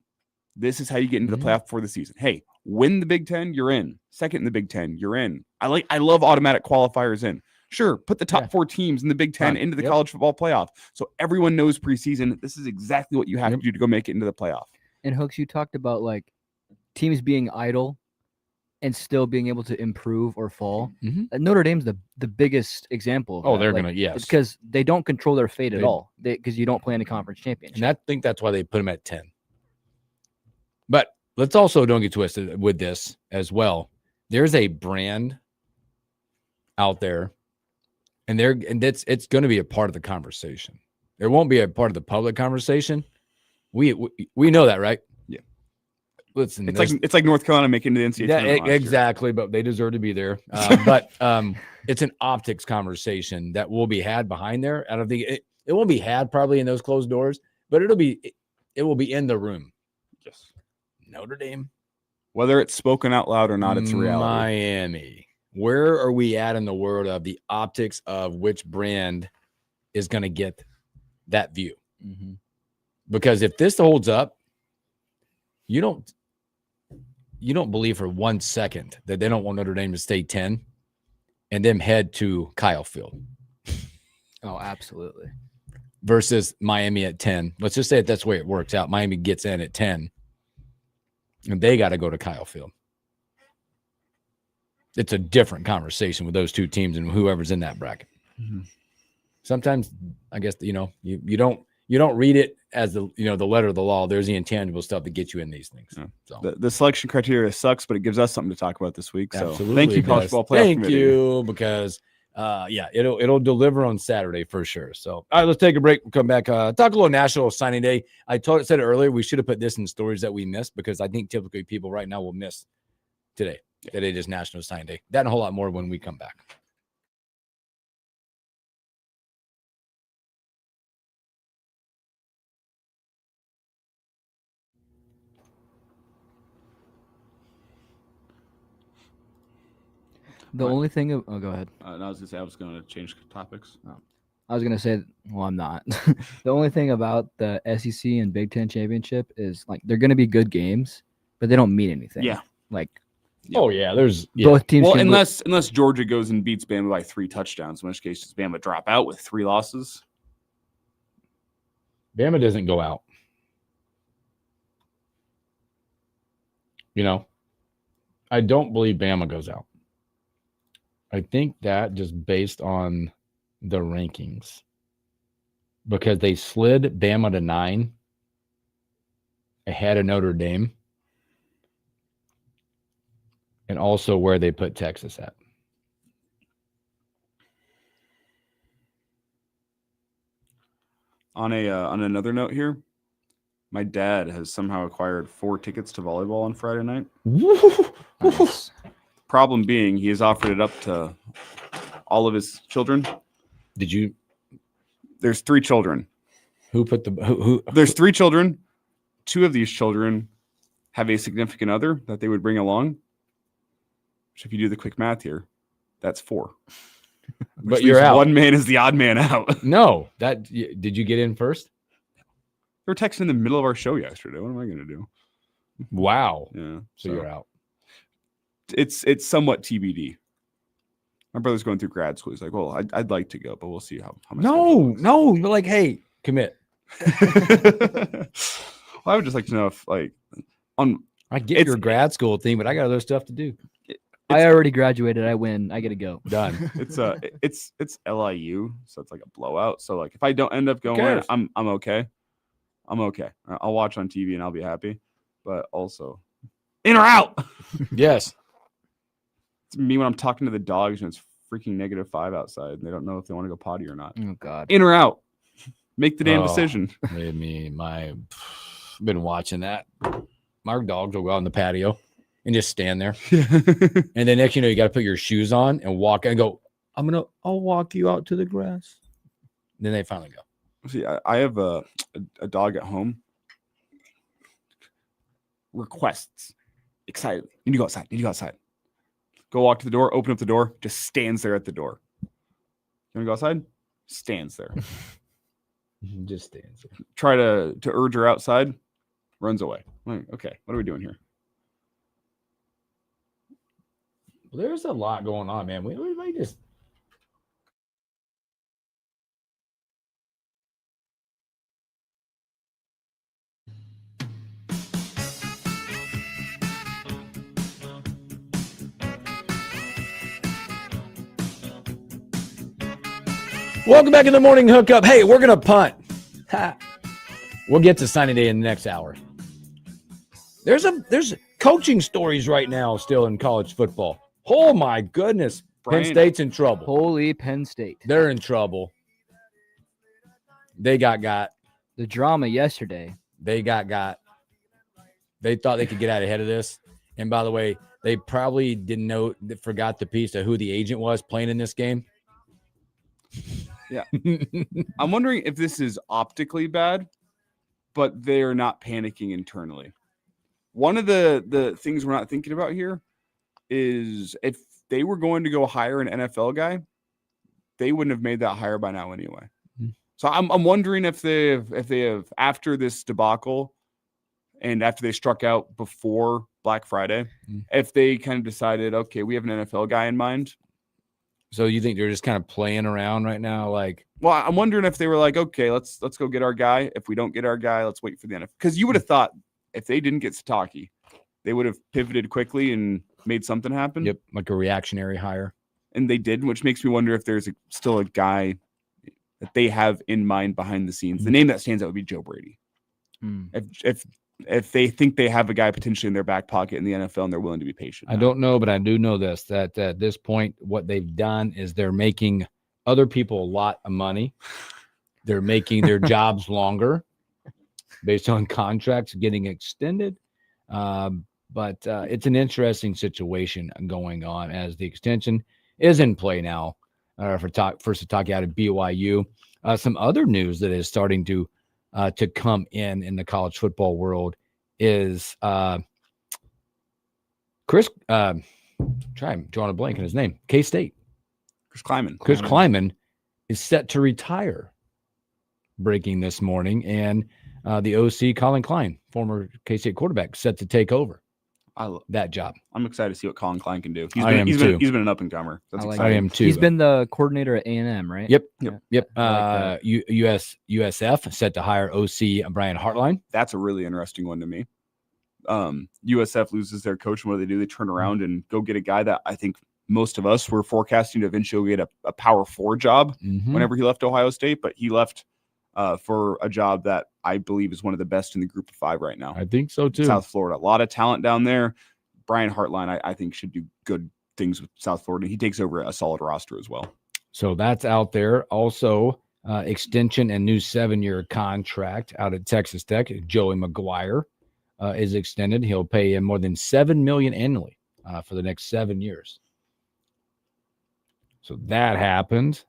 This is how you get into the playoff for the season. Hey, win the Big Ten, you're in. Second in the Big Ten, you're in. I love automatic qualifiers in. Sure, put the top 4 teams in the Big Ten into the college football playoff. So everyone knows preseason, this is exactly what you have to do to go make it into the playoff. And Hooks, you talked about like teams being idle and still being able to improve or fall. Notre Dame's the biggest example of that. they're like, gonna because they don't control their fate at all. Because you don't play in a conference championship. And I think that's why they put them at 10. But let's also don't get twisted with this as well. There's a brand out there, and it's going to be a part of the conversation. It won't be a part of the public conversation. We know that, right? Yeah. Listen, it's like North Carolina making the NCAA tournament exactly, but they deserve to be there. But it's an optics conversation that will be had behind there. I don't think it won't be had probably in those closed doors, but it will be in the room. Yes. Notre Dame, whether it's spoken out loud or not, it's a reality. Miami. Where are we at in the world of the optics of which brand is going to get that view? Because if this holds up, you don't believe for 1 second that they don't want Notre Dame to stay 10 and then head to Kyle Field. Oh, absolutely. Versus Miami at 10. Let's just say that's the way it works out. Miami gets in at 10 and they got to go to Kyle Field. It's a different conversation with those two teams and whoever's in that bracket. Sometimes I guess, you don't read it as the letter of the law. There's the intangible stuff that gets you in these things. Yeah. So the selection criteria sucks, but it gives us something to talk about this week. So absolutely thank you, College Football Playoff Committee. Thank you, because it'll deliver on Saturday for sure. So all right, let's take a break. We'll come back. Talk a little National Signing Day. Said it earlier. We should have put this in stories that we missed, because I think typically people right now will miss today. That it is National Signing Day. That and a whole lot more when we come back. The only thing go ahead. I was gonna say I was gonna change topics. I was gonna say, well, I'm not. The only thing about the SEC and Big Ten championship is like they're gonna be good games, but they don't mean anything. Yeah. Like, there's both teams. Well, unless Georgia goes and beats Bama by 3 touchdowns, in which case does Bama drop out with 3 losses? Bama doesn't go out. I don't believe Bama goes out. I think that just based on the rankings, because they slid Bama to 9 ahead of Notre Dame, and also where they put Texas at. On another note here, my dad has somehow acquired 4 tickets to volleyball on Friday night. Nice. Problem being, he has offered it up to all of his children. There's 3 children. Who put who? There's 3 children. 2 of these children have a significant other that they would bring along. Which, if you do the quick math here, that's 4. But you're out. One man is the odd man out. No, did you get in first? They were texting in the middle of our show yesterday. What am I going to do? Wow. Yeah. So you're out. It's somewhat TBD. My brother's going through grad school. He's like, well, I'd like to go, but we'll see how much. No. You're like, hey, commit. Well, I would just like to know if I get your grad school thing, but I got other stuff to do. I already graduated. I win. I get to go. Done. It's LIU, so it's like a blowout. So like if I don't end up going, I'm okay. I'm okay. I'll watch on TV and I'll be happy. But also, in or out. Yes. It's me when I'm talking to the dogs and it's freaking -5 outside and they don't know if they want to go potty or not. Oh God. In or out. Make the damn decision. I've been watching that. My dogs will go out on the patio and just stand there. And then next, you got to put your shoes on and walk and go, I'll walk you out to the grass. And then they finally go. See, I have a dog at home. requests excitedly. Need to go outside. Need to go outside. Go walk to the door, open up the door, just stands there at the door. You want to go outside? Stands there. Just stands there. Try to urge her outside, runs away. Like, okay, what are we doing here? Well, there's a lot going on, man. We might just. Welcome back in the morning hookup. Hey, we're gonna punt. Ha. We'll get to signing day in the next hour. There's coaching stories right now still in college football. Oh my goodness. Brian, Penn State's in trouble. Holy Penn State. They're in trouble. They got. The drama yesterday. They got. They thought they could get out ahead of this. And by the way, they probably didn't know, forgot the piece of who the agent was playing in this game. Yeah. I'm wondering if this is optically bad, but they're not panicking internally. One of the things we're not thinking about here is if they were going to go hire an NFL guy, they wouldn't have made that hire by now anyway. Mm-hmm. So I'm wondering if they have after this debacle and after they struck out before Black Friday, if they kind of decided, okay, we have an NFL guy in mind. So you think they're just kind of playing around right now? Like, well, I'm wondering if they were like, okay, let's go get our guy. If we don't get our guy, let's wait for the NFL. Because you would have thought if they didn't get Sataki, they would have pivoted quickly and made something happen. Yep, like a reactionary hire. And they did, which makes me wonder if there's still a guy that they have in mind behind the scenes. The name that stands out would be Joe Brady. If they think they have a guy potentially in their back pocket in the NFL and they're willing to be patient. I don't know, but I do know this, that at this point, what they've done is they're making other people a lot of money. They're making their jobs longer based on contracts getting extended. But it's an interesting situation going on as the extension is in play now for Sataki out of BYU. Some other news that is starting to come in the college football world is Chris. I'm drawing a blank on his name. K-State. Chris Kleiman. Chris Kleiman is set to retire. Breaking this morning, and the OC Colin Klein, former K-State quarterback, set to take over that job. I'm excited to see what Colin Klein can do. He's been an up and comer. I am too. He's been the coordinator at A&M, right? Yep. Like USF set to hire OC Brian Hartline. That's a really interesting one to me. USF loses their coach, and what do? They turn around and go get a guy that I think most of us were forecasting to eventually get a Power 4 job whenever he left Ohio State, but he left for a job that I believe is one of the best in the group of 5 right now. I think so too. South Florida, a lot of talent down there. Brian Hartline, I think, should do good things with South Florida. He takes over a solid roster as well. So that's out there. Also, extension and new 7-year contract out at Texas Tech. Joey McGuire is extended. He'll pay him more than $7 million annually for the next 7 years. So that happened.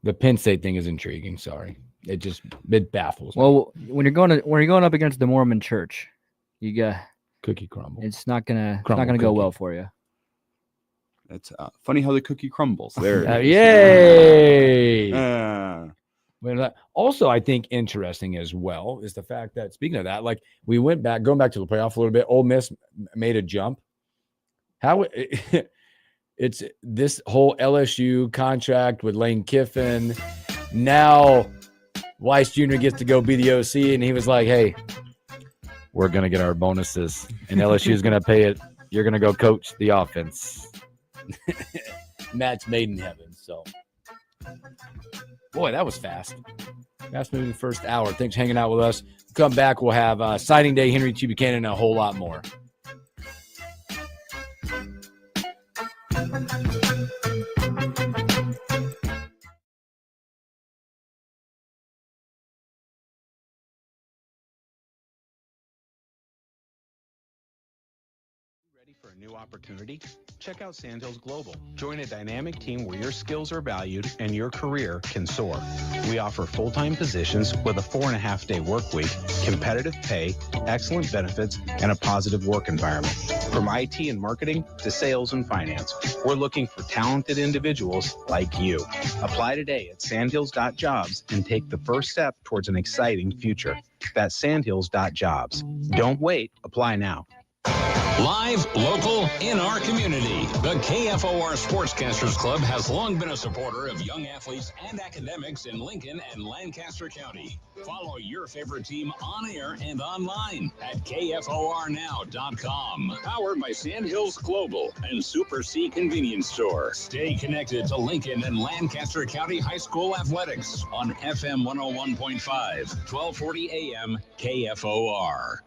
The Penn State thing is intriguing. Sorry, it baffles me. Well, when you're going up against the Mormon Church, you got cookie crumble. It's not gonna go well for you. It's funny how the cookie crumbles. There, yay! Also, I think interesting as well is the fact that, speaking of that, like we going back to the playoff a little bit. Ole Miss made a jump. How it's this whole LSU contract with Lane Kiffin. Now Weiss Jr. gets to go be the OC, and he was like, hey, we're going to get our bonuses, and LSU is going to pay it. You're going to go coach the offense. Match made in heaven. So, boy, that was fast. Fast moving the first hour. Thanks for hanging out with us. Come back. We'll have signing day, Henry T. Buchanan, and a whole lot more. for a new opportunity? Check out Sandhills Global. Join a dynamic team where your skills are valued and your career can soar. We offer full-time positions with a 4.5-day work week, competitive pay, excellent benefits, and a positive work environment. From IT and marketing to sales and finance, we're looking for talented individuals like you. Apply today at sandhills.jobs and take the first step towards an exciting future. That's sandhills.jobs. Don't wait. Apply now. Live, local, in our community. The KFOR Sportscasters Club has long been a supporter of young athletes and academics in Lincoln and Lancaster County. Follow your favorite team on air and online at KFORnow.com. Powered by Sandhills Global and Super C Convenience Store. Stay connected to Lincoln and Lancaster County High School athletics on FM 101.5, 1240 AM KFOR.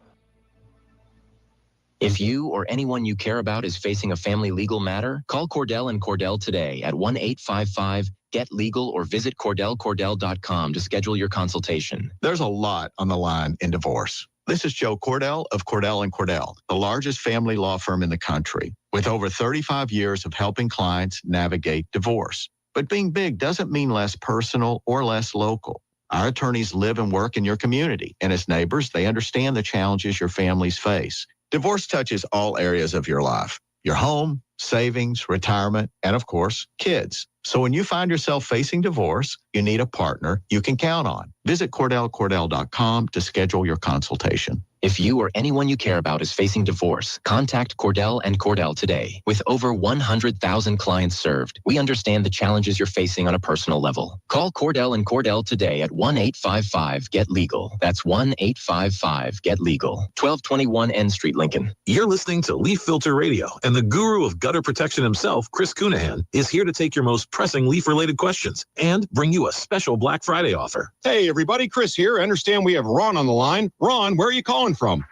If you or anyone you care about is facing a family legal matter, call Cordell and Cordell today at 1-855-GET-LEGAL or visit CordellCordell.com to schedule your consultation. There's a lot on the line in divorce. This is Joe Cordell of Cordell & Cordell, the largest family law firm in the country, with over 35 years of helping clients navigate divorce. But being big doesn't mean less personal or less local. Our attorneys live and work in your community, and as neighbors, they understand the challenges your families face. Divorce touches all areas of your life, your home, savings, retirement, and of course, kids. So when you find yourself facing divorce, you need a partner you can count on. Visit CordellCordell.com to schedule your consultation. If you or anyone you care about is facing divorce, contact Cordell and Cordell today. With over 100,000 clients served, we understand the challenges you're facing on a personal level. Call Cordell and Cordell today at 1-855-GET-LEGAL. That's 1-855-GET-LEGAL. 1221 N Street, Lincoln. You're listening to Leaf Filter Radio, and the guru of gutter protection himself, Chris Cunahan, is here to take your most pressing leaf-related questions and bring you a special Black Friday offer. Hey, everybody, Chris here. I understand we have Ron on the line. Ron, where are you calling from?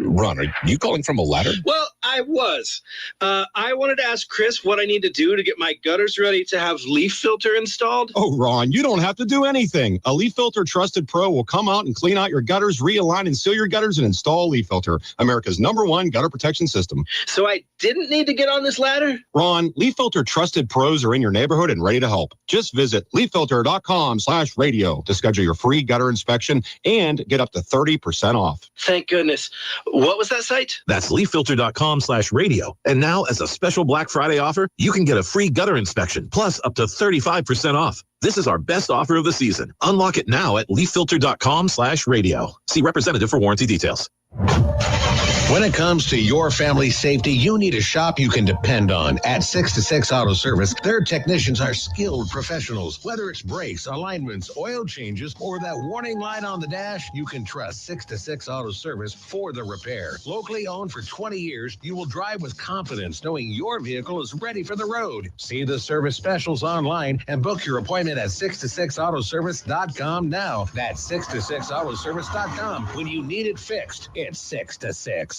Ron, are you calling from a ladder? Well, I was. I wanted to ask Chris what I need to do to get my gutters ready to have leaf filter installed. Oh, Ron, you don't have to do anything. A Leaf Filter Trusted Pro will come out and clean out your gutters, realign and seal your gutters, and install Leaf Filter, America's #1 gutter protection system. So I didn't need to get on this ladder? Ron, Leaf Filter Trusted Pros are in your neighborhood and ready to help. Just visit leaffilter.com/radio to schedule your free gutter inspection and get up to 30% off. Thank goodness. What was that site? That's leaffilter.com/radio. And now, as a special Black Friday offer, you can get a free gutter inspection, plus up to 35% off. This is our best offer of the season. Unlock it now at leaffilter.com/radio. See representative for warranty details. When it comes to your family's safety, you need a shop you can depend on. At 6 to 6 Auto Service, their technicians are skilled professionals. Whether it's brakes, alignments, oil changes, or that warning light on the dash, you can trust 6 to 6 Auto Service for the repair. Locally owned for 20 years, you will drive with confidence knowing your vehicle is ready for the road. See the service specials online and book your appointment at 6to6autoservice.com now. That's 6to6autoservice.com. When you need it fixed, it's 6 to 6.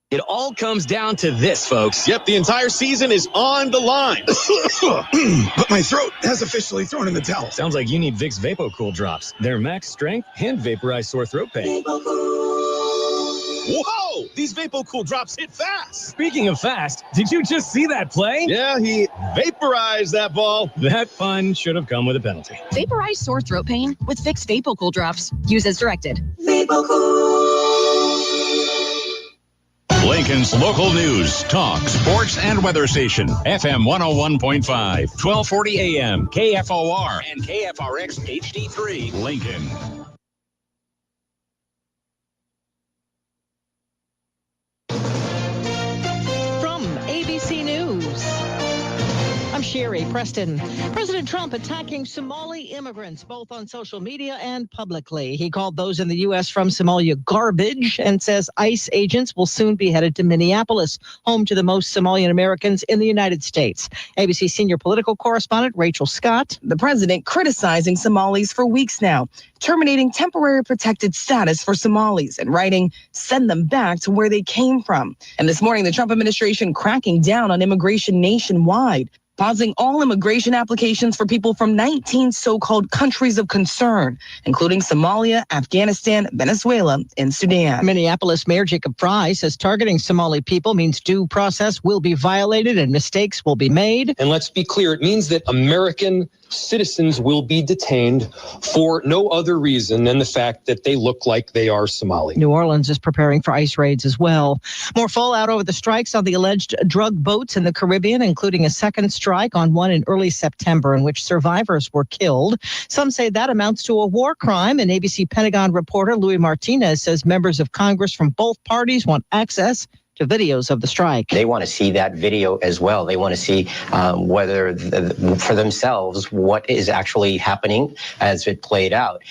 It all comes down to this, folks. Yep, the entire season is on the line. But my throat has officially thrown in the towel. Sounds like you need Vicks VapoCool drops. They're max strength and vaporize sore throat pain. Whoa! These VapoCool drops hit fast. Speaking of fast, did you just see that play? Yeah, he vaporized that ball. That fun should have come with a penalty. Vaporize sore throat pain with Vicks VapoCool drops. Use as directed. VapoCool. Lincoln's local news, talk, sports, and weather station. FM 101.5, 1240 AM, KFOR, and KFRX HD3, Lincoln. From ABC News, I'm Sherry Preston. President Trump attacking Somali immigrants, both on social media and publicly. He called those in the U.S. from Somalia garbage and says ICE agents will soon be headed to Minneapolis, home to the most Somalian Americans in the United States. ABC senior political correspondent Rachel Scott. The president criticizing Somalis for weeks now, terminating temporary protected status for Somalis and writing, send them back to where they came from. And this morning, the Trump administration cracking down on immigration nationwide. pausing all immigration applications for people from 19 so-called countries of concern, including Somalia, Afghanistan, Venezuela, and Sudan. Minneapolis Mayor Jacob Fry says targeting Somali people means due process will be violated and mistakes will be made. And let's be clear, it means that American citizens will be detained for no other reason than the fact that they look like they are Somali. New Orleans is preparing for ICE raids as well. More fallout over the strikes on the alleged drug boats in the Caribbean, including a second strike on one in early September in which survivors were killed. Some say that amounts to a war crime. And ABC Pentagon reporter Louis Martinez says members of Congress from both parties want access to videos of the strike. They want to see that video as well. They want to see whether for themselves what is actually happening as it played out.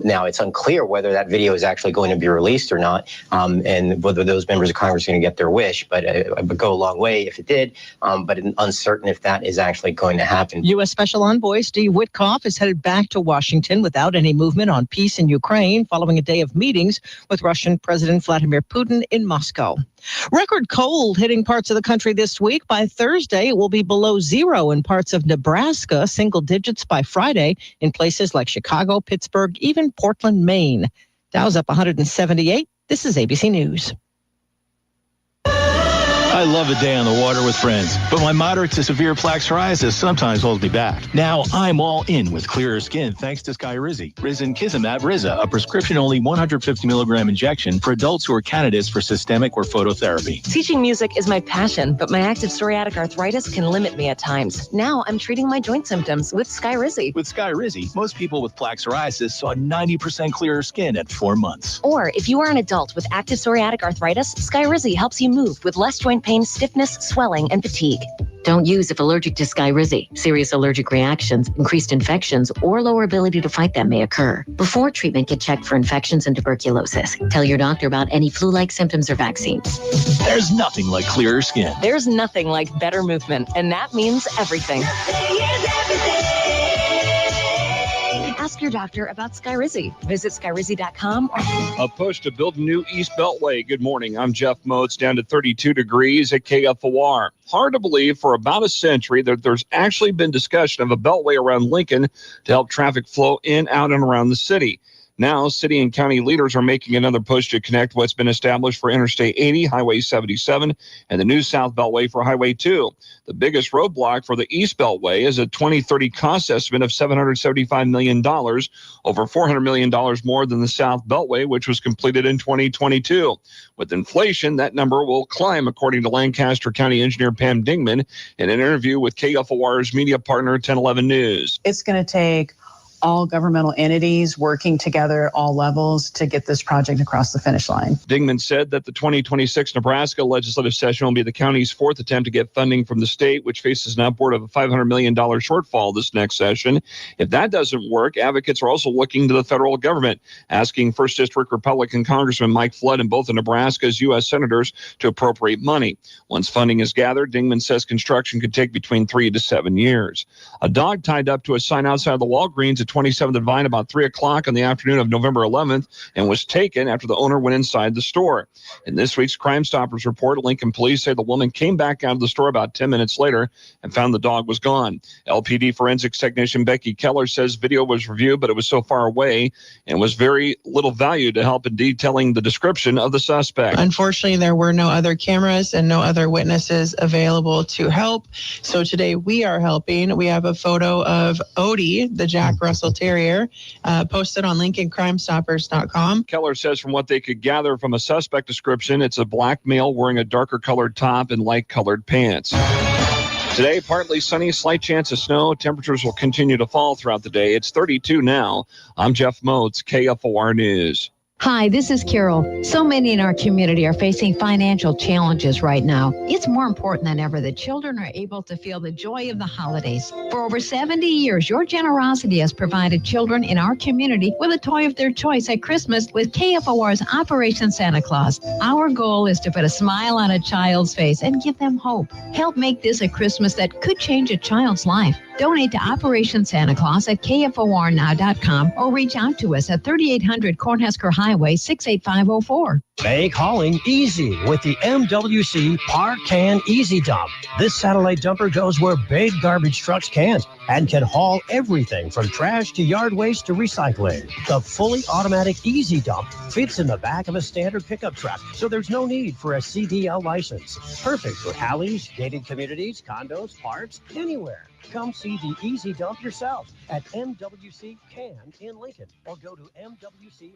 Now, it's unclear whether that video is actually going to be released or not, and whether those members of Congress are going to get their wish, but it would go a long way if it did, but uncertain if that is actually going to happen. U.S. Special Envoy Steve Witkoff is headed back to Washington without any movement on peace in Ukraine following a day of meetings with Russian President Vladimir Putin in Moscow. Record cold hitting parts of the country this week. By Thursday, it will be below zero in parts of Nebraska, single digits by Friday in places like Chicago, Pittsburgh, even Portland, Maine. Dow's up 178. This is ABC News. I love a day on the water with friends, but my moderate to severe plaque psoriasis sometimes holds me back. Now I'm all in with clearer skin thanks to Skyrizi. Risankizumab Riza, a prescription-only 150 milligram injection for adults who are candidates for systemic or phototherapy. Teaching music is my passion, but my active psoriatic arthritis can limit me at times. Now I'm treating my joint symptoms with Skyrizi. With Skyrizi, most people with plaque psoriasis saw 90% clearer skin at 4 months. Or if you are an adult with active psoriatic arthritis, Skyrizi helps you move with less joint pain, stiffness, swelling, and fatigue. Don't use if allergic to Skyrizi. Serious allergic reactions, increased infections, or lower ability to fight them may occur. Before treatment, get checked for infections and tuberculosis. Tell your doctor about any flu-like symptoms or vaccines. There's nothing like clearer skin. There's nothing like better movement, and that means everything. Ask your doctor about Skyrizi. Visit Skyrizi.com. A push to build a new East Beltway. Good morning. I'm Jeff Moats, down to 32 degrees at KFOR. Hard to believe for about a century that there's actually been discussion of a beltway around Lincoln to help traffic flow in, out, and around the city. Now, city and county leaders are making another push to connect what's been established for Interstate 80, Highway 77, and the new South Beltway for Highway 2. The biggest roadblock for the East Beltway is a 2030 cost estimate of $775 million, over $400 million more than the South Beltway, which was completed in 2022. With inflation, that number will climb, according to Lancaster County Engineer Pam Dingman in an interview with KFOR's media partner 1011 News. It's going to take all governmental entities working together at all levels to get this project across the finish line. Dingman said that the 2026 Nebraska legislative session will be the county's fourth attempt to get funding from the state, which faces an upward of a $500 million shortfall this next session. If that doesn't work, advocates are also looking to the federal government, asking 1st District Republican Congressman Mike Flood and both of Nebraska's U.S. senators to appropriate money. Once funding is gathered, Dingman says construction could take between 3 to 7 years. A dog tied up to a sign outside the Walgreens at 27th and Vine about 3 o'clock on the afternoon of November 11th and was taken after the owner went inside the store. In this week's Crime Stoppers report, Lincoln police say the woman came back out of the store about 10 minutes later and found the dog was gone. LPD forensics technician Becky Keller says video was reviewed, but it was so far away and was very little value to help in detailing the description of the suspect. Unfortunately, there were no other cameras and no other witnesses available to help. So today we are helping. We have a photo of Odie, the Jack Russell Terrier, posted on LincolnCrimeStoppers.com. Keller says from what they could gather from a suspect description, it's a black male wearing a darker colored top and light colored pants. Today, partly sunny, slight chance of snow. Temperatures will continue to fall throughout the day. It's 32 now. I'm Jeff Moats, KFOR News. Hi, this is Carol. So many in our community are facing financial challenges right now. It's more important than ever that children are able to feel the joy of the holidays. For over 70 years, your generosity has provided children in our community with a toy of their choice at Christmas with KFOR's Operation Santa Claus. Our goal is to put a smile on a child's face and give them hope. Help make this a Christmas that could change a child's life. Donate to Operation Santa Claus at KFORnow.com or reach out to us at 3800 Cornhusker High Highway 68504. Make hauling easy with the MWC Park Can Easy Dump. This satellite dumper goes where big garbage trucks can't and can haul everything from trash to yard waste to recycling. The fully automatic Easy Dump fits in the back of a standard pickup truck, so there's no need for a CDL license. Perfect for alleys, gated communities, condos, parks, anywhere. Come see the Easy Dump yourself at MWC Can in Lincoln or go to MWC.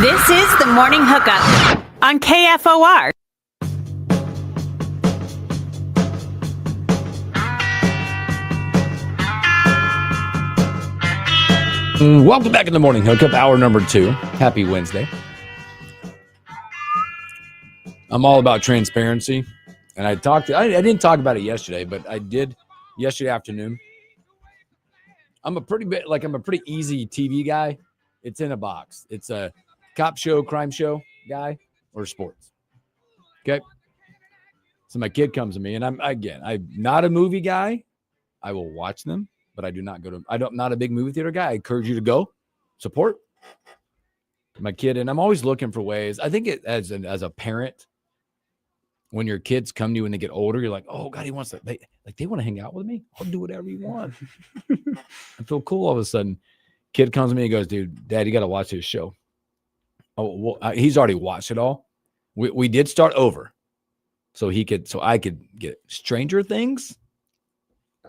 This is the Morning Hookup on KFOR. Welcome back in the Morning Hookup, hour number 2. Happy Wednesday. I'm all about transparency, and I didn't talk about it yesterday, but I did yesterday afternoon. I'm a pretty easy TV guy. It's in a box. It's a cop show, crime show guy, or sports. Okay. So my kid comes to me, and I'm not a movie guy. I will watch them, but I do not go to. I'm not a big movie theater guy. I encourage you to go support my kid, and I'm always looking for ways. I think it as a parent, when your kids come to you when they get older, you're like, oh God, he wants to. They want to hang out with me. I'll do whatever you want. I feel cool all of a sudden. Kid comes to me and goes, dude, Dad, you got to watch this show. Oh, well, he's already watched it all. We did start over, so I could get Stranger Things.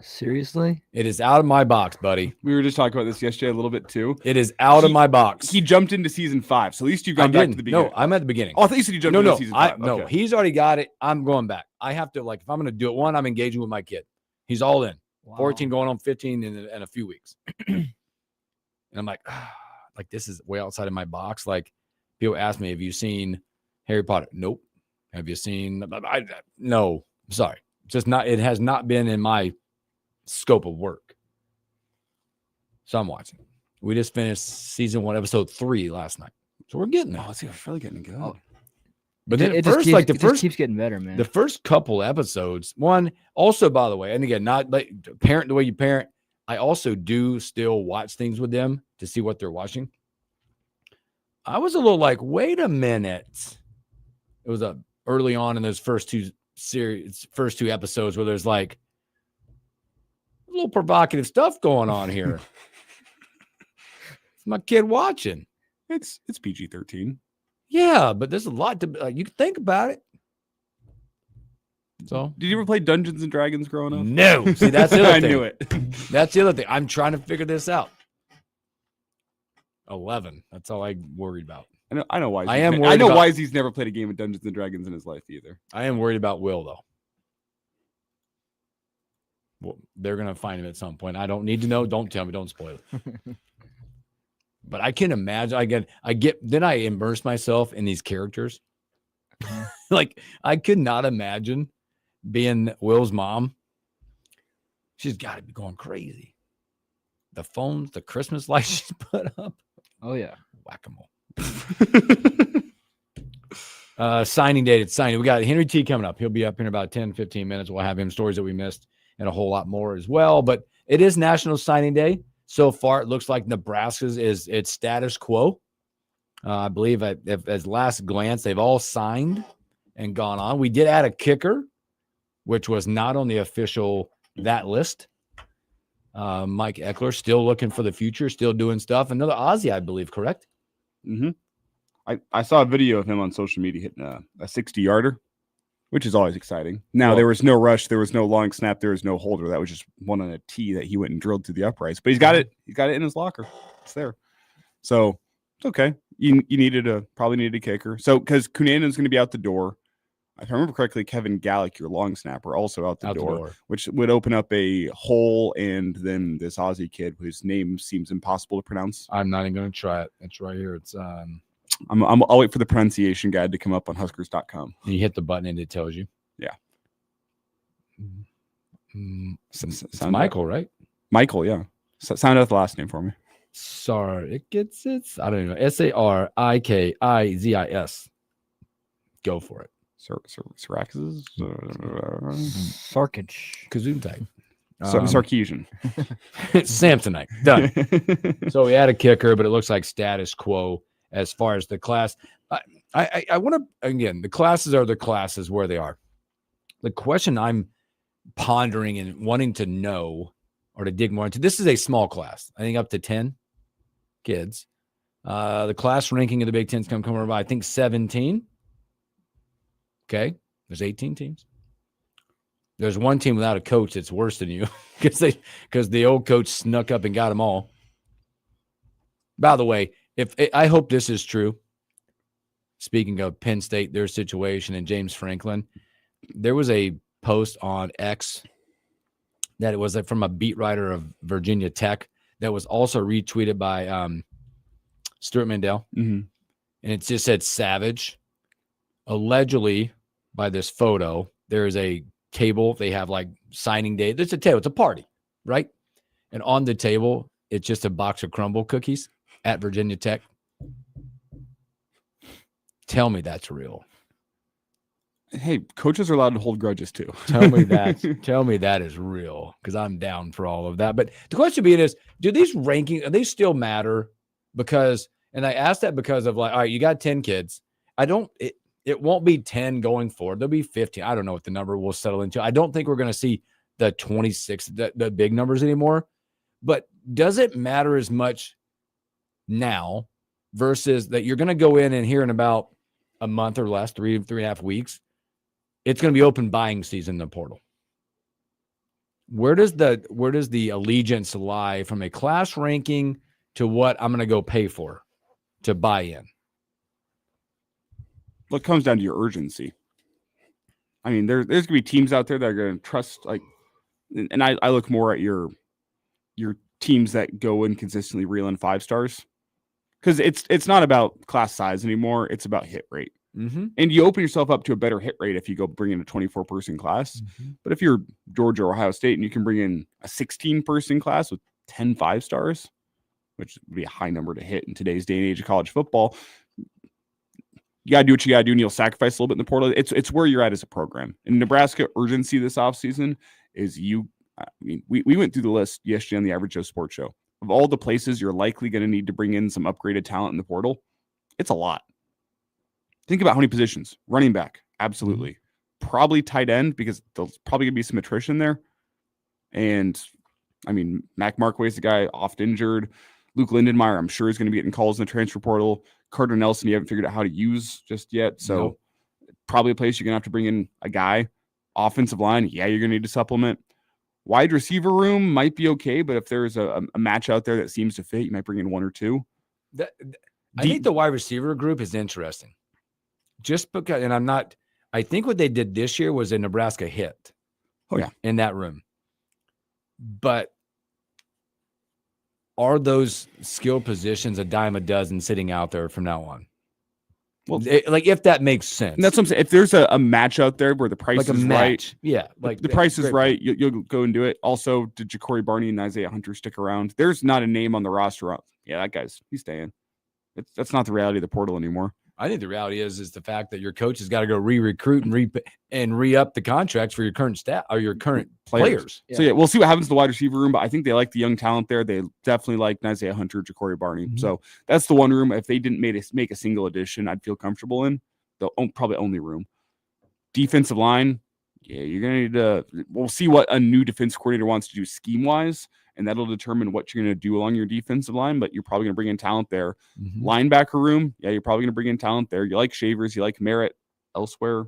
Seriously? It is out of my box, buddy. We were just talking about this yesterday a little bit too. It is out of my box. He jumped into season 5, so at least you've gone back to the beginning. No, I'm at the beginning. Oh, I thought you said you jumped into season 5. No, he's already got it. I'm going back. I have to, if I'm going to do it, I'm engaging with my kid. He's all in. Wow. 14 going on 15 in a few weeks. And I'm like, this is way outside of my box. Like, people ask me, have you seen Harry Potter? Nope. Have you seen? No. I'm sorry. Just not. It has not been in my scope of work. So I'm watching. We just finished season 1, episode 3 last night. So we're getting there. Oh, it's really getting good. Oh. But then it first, just keeps getting better, man. The first couple episodes. One, also, by the way, and again, not like parent the way you parent. I also do still watch things with them to see what they're watching. I was a little like, wait a minute. It was early on in those first two episodes where there's like a little provocative stuff going on here. It's my kid watching. It's PG-13. Yeah, but there's a lot to you can think about it. So, did you ever play Dungeons and Dragons growing up? No. See, that's the other thing. I knew it. That's the other thing. I'm trying to figure this out. 11. That's all I'm worried about. I know why. I know why he's never played a game of Dungeons and Dragons in his life either. I am worried about Will though. Well, they're gonna find him at some point. I don't need to know. Don't tell me. Don't spoil it. But I can imagine. Then I immerse myself in these characters. Like, I could not imagine being Will's mom. She's got to be going crazy. The phones, the Christmas lights she's put up. Oh yeah, whack-a-mole. Signing date. It's signing. We got Henry T coming up. He'll be up in about 10, 15 minutes. We'll have him stories that we missed and a whole lot more as well. But it is National Signing Day. So far, it looks like Nebraska's is its status quo. I believe as last glance, they've all signed and gone on. We did add a kicker, which was not on the official that list. Mike Eckler still looking for the future, still doing stuff. Another Aussie, I believe, correct? Mm-hmm. I saw a video of him on social media hitting a 60-yarder, which is always exciting. Now, there was no rush. There was no long snap. There was no holder. That was just one on a tee that he went and drilled through the uprights. But he's got it. He's got it in his locker. It's there. So it's okay. You probably needed a kicker. So because Kunanan's going to be out the door. If I remember correctly, Kevin Gallick, your long snapper, also out the door, which would open up a hole. And then this Aussie kid, whose name seems impossible to pronounce. I'm not even going to try it. It's right here. It's I'll wait for the pronunciation guide to come up on Huskers.com. You hit the button and it tells you. Yeah. It's Michael, right? Michael, yeah. Sound out the last name for me. Sorry, I don't know. Sarikizis. Go for it. Sarkis? Sarkic. Gesundheit. Sarkeesian. Samsonite. Done. So we had a kicker, but it looks like status quo as far as the class. I want to, again, the classes are the classes where they are. The question I'm pondering and wanting to know or to dig more into, this is a small class. I think up to 10 kids. The class ranking of the Big Ten is going to come over, I think, 17. Okay. There's 18 teams. There's one team without a coach that's worse than you because the old coach snuck up and got them all. By the way, I hope this is true. Speaking of Penn State, their situation, and James Franklin, there was a post on X that it was from a beat writer of Virginia Tech that was also retweeted by Stuart Mandel. Mm-hmm. And it just said savage. Allegedly, by this photo, there is a table. They have like signing day. It's a table. It's a party, right? And on the table, it's just a box of crumble cookies at Virginia Tech. Tell me that's real. Hey, coaches are allowed to hold grudges too. Tell me that is real, because I'm down for all of that. But the question being is, do these rankings, they still matter? Because, and I asked that because of like, all right, you got 10 kids. It won't be 10 going forward. There'll be 15. I don't know what the number will settle into. I don't think we're going to see the 26, the big numbers anymore. But does it matter as much now versus that you're going to go in and here in about a month or less, 3.5 weeks, it's going to be open buying season in the portal. Where does the allegiance lie from a class ranking to what I'm going to go pay for to buy in? Well, it comes down to your urgency. I mean, there's going to be teams out there that are going to trust, like, and I look more at your teams that go and consistently reel in 5 stars, because it's not about class size anymore. It's about hit rate. Mm-hmm. And you open yourself up to a better hit rate if you go bring in a 24-person class. Mm-hmm. But if you're Georgia or Ohio State and you can bring in a 16-person class with 10 5 stars, which would be a high number to hit in today's day and age of college football, you got to do what you got to do, and you'll sacrifice a little bit in the portal. It's where you're at as a program. And Nebraska urgency this offseason is we went through the list yesterday on the Average Joe Sports Show. Of all the places you're likely going to need to bring in some upgraded talent in the portal, it's a lot. Think about how many positions. Running back, absolutely. Probably tight end, because there's probably going to be some attrition there. And, I mean, Mac Markway's the guy oft injured. Luke Lindenmeyer, I'm sure, is going to be getting calls in the transfer portal. Carter Nelson, you haven't figured out how to use just yet. So probably a place you're going to have to bring in a guy. Offensive line, yeah, you're going to need to supplement. Wide receiver room might be okay, but if there's a match out there that seems to fit, you might bring in 1 or 2. I think the wide receiver group is interesting. Just because, and I think what they did this year was a Nebraska hit. Oh, yeah. In that room. But are those skill positions a dime a dozen sitting out there from now on? Well, like, if that makes sense. And that's what I'm saying. If there's a match out there where the price is right, yeah, like the price is right, you'll go and do it. Also, did Ja'Cory Barney and Isaiah Hunter stick around? There's not a name on the roster. Yeah, that he's staying. That's not the reality of the portal anymore. I think the reality is the fact that your coach has got to go re-recruit and re-up the contracts for your current staff or your current players. Yeah. So yeah, we'll see what happens in the wide receiver room, but I think they like the young talent there. They definitely like Isaiah Hunter, Ja'Cory Barney. Mm-hmm. So that's the one room. If they didn't make a single addition, I'd feel comfortable in. The probably only room. Defensive line, yeah, you're gonna need to. We'll see what a new defense coordinator wants to do scheme wise, and that'll determine what you're gonna do along your defensive line. But you're probably gonna bring in talent there. Mm-hmm. Linebacker room, yeah, you're probably gonna bring in talent there. You like Shavers, you like Merritt. Elsewhere,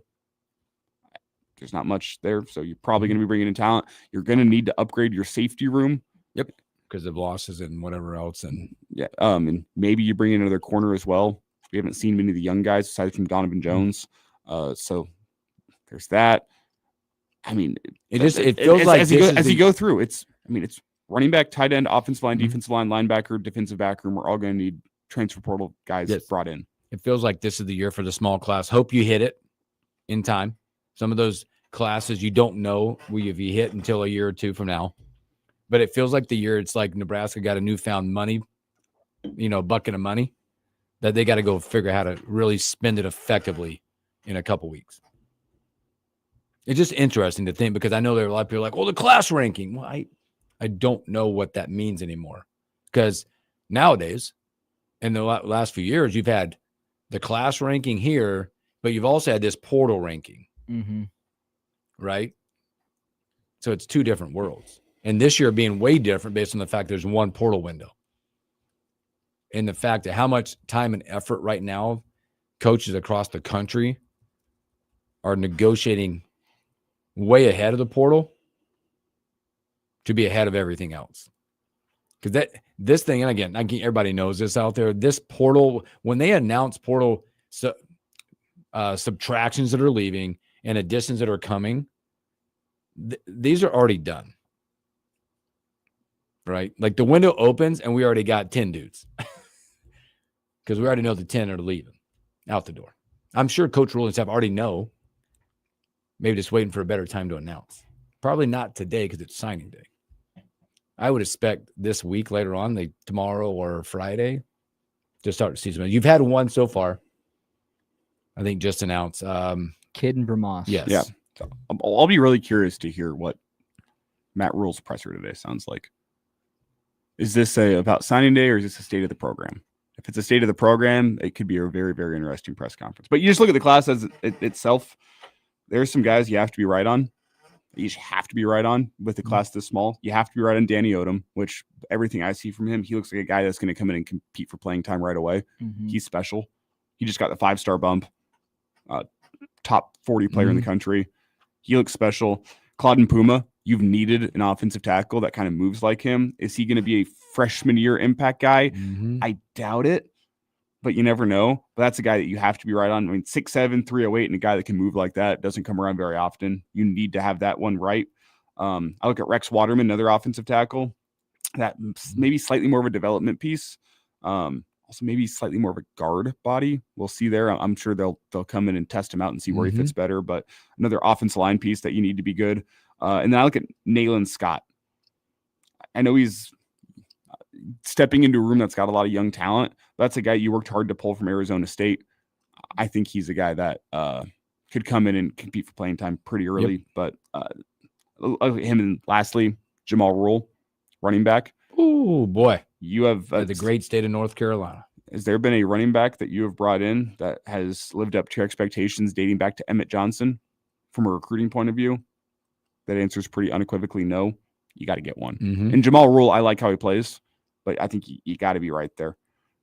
there's not much there, so you're probably gonna be bringing in talent. You're gonna need to upgrade your safety room. Yep, because of losses and whatever else, and yeah, and maybe you bring in another corner as well. We haven't seen many of the young guys aside from Donovan Jones, so there's that. I mean, it feels like as you go through, it's running back, tight end, offensive line, defensive line, linebacker, defensive back room. We're all going to need transfer portal guys brought in. It feels like this is the year for the small class. Hope you hit it in time. Some of those classes you don't know if you hit until a year or two from now. But it feels like the year it's like Nebraska got a newfound money, bucket of money that they got to go figure out how to really spend it effectively in a couple weeks. It's just interesting to think because I know there are a lot of people like, well, the class ranking. Well, I don't know what that means anymore because nowadays, in the last few years, you've had the class ranking here, but you've also had this portal ranking, right? So it's two different worlds. And this year being way different based on the fact there's one portal window. And the fact that how much time and effort right now coaches across the country are negotiating way ahead of the portal to be ahead of everything else. Because this thing, and again, everybody knows this out there, this portal, when they announce portal subtractions that are leaving and additions that are coming, these are already done. Right? Like the window opens and we already got 10 dudes. Because we already know the 10 are leaving out the door. I'm sure Coach Rule and staff already know. Maybe just waiting for a better time to announce. Probably not today because it's signing day. I would expect this week later on, like tomorrow or Friday, to start the season. You've had one so far. I think just announced. Kid in Vermont. Yes. Yeah. So I'll be really curious to hear what Matt Rule's presser today sounds like. Is this about signing day or is this a state of the program? If it's a state of the program, it could be a very, very interesting press conference. But you just look at the class as itself. There's some guys you have to be right on. You just have to be right on with the class this small. You have to be right on Danny Odom, which everything I see from him, he looks like a guy that's going to come in and compete for playing time right away. He's special. He just got the 5-star bump. Top 40 player in the country. He looks special. Claude Puma, you've needed an offensive tackle that kind of moves like him. Is he going to be a freshman year impact guy? I doubt it, but you never know. But that's a guy that you have to be right on. I mean, 6'7", 308, and a guy that can move like that doesn't come around very often. You need to have that one right. I look at Rex Waterman, another offensive tackle, that maybe slightly more of a development piece. Also maybe slightly more of a guard body. We'll see there. I'm sure they'll come in and test him out and see where he fits better. But another offensive line piece that you need to be good. And then I look at Nayland Scott. I know he's stepping into a room that's got a lot of young talent. That's a guy you worked hard to pull from Arizona State. I think he's a guy that could come in and compete for playing time pretty early. But him, and lastly, Jamal Rule, running back. Oh boy, you have the great state of North Carolina. Has there been a running back that you have brought in that has lived up to your expectations dating back to Emmett Johnson from a recruiting point of view? That answer is pretty unequivocally no. You got to get one. And Jamal Rule, I like how he plays, but I think you got to be right there.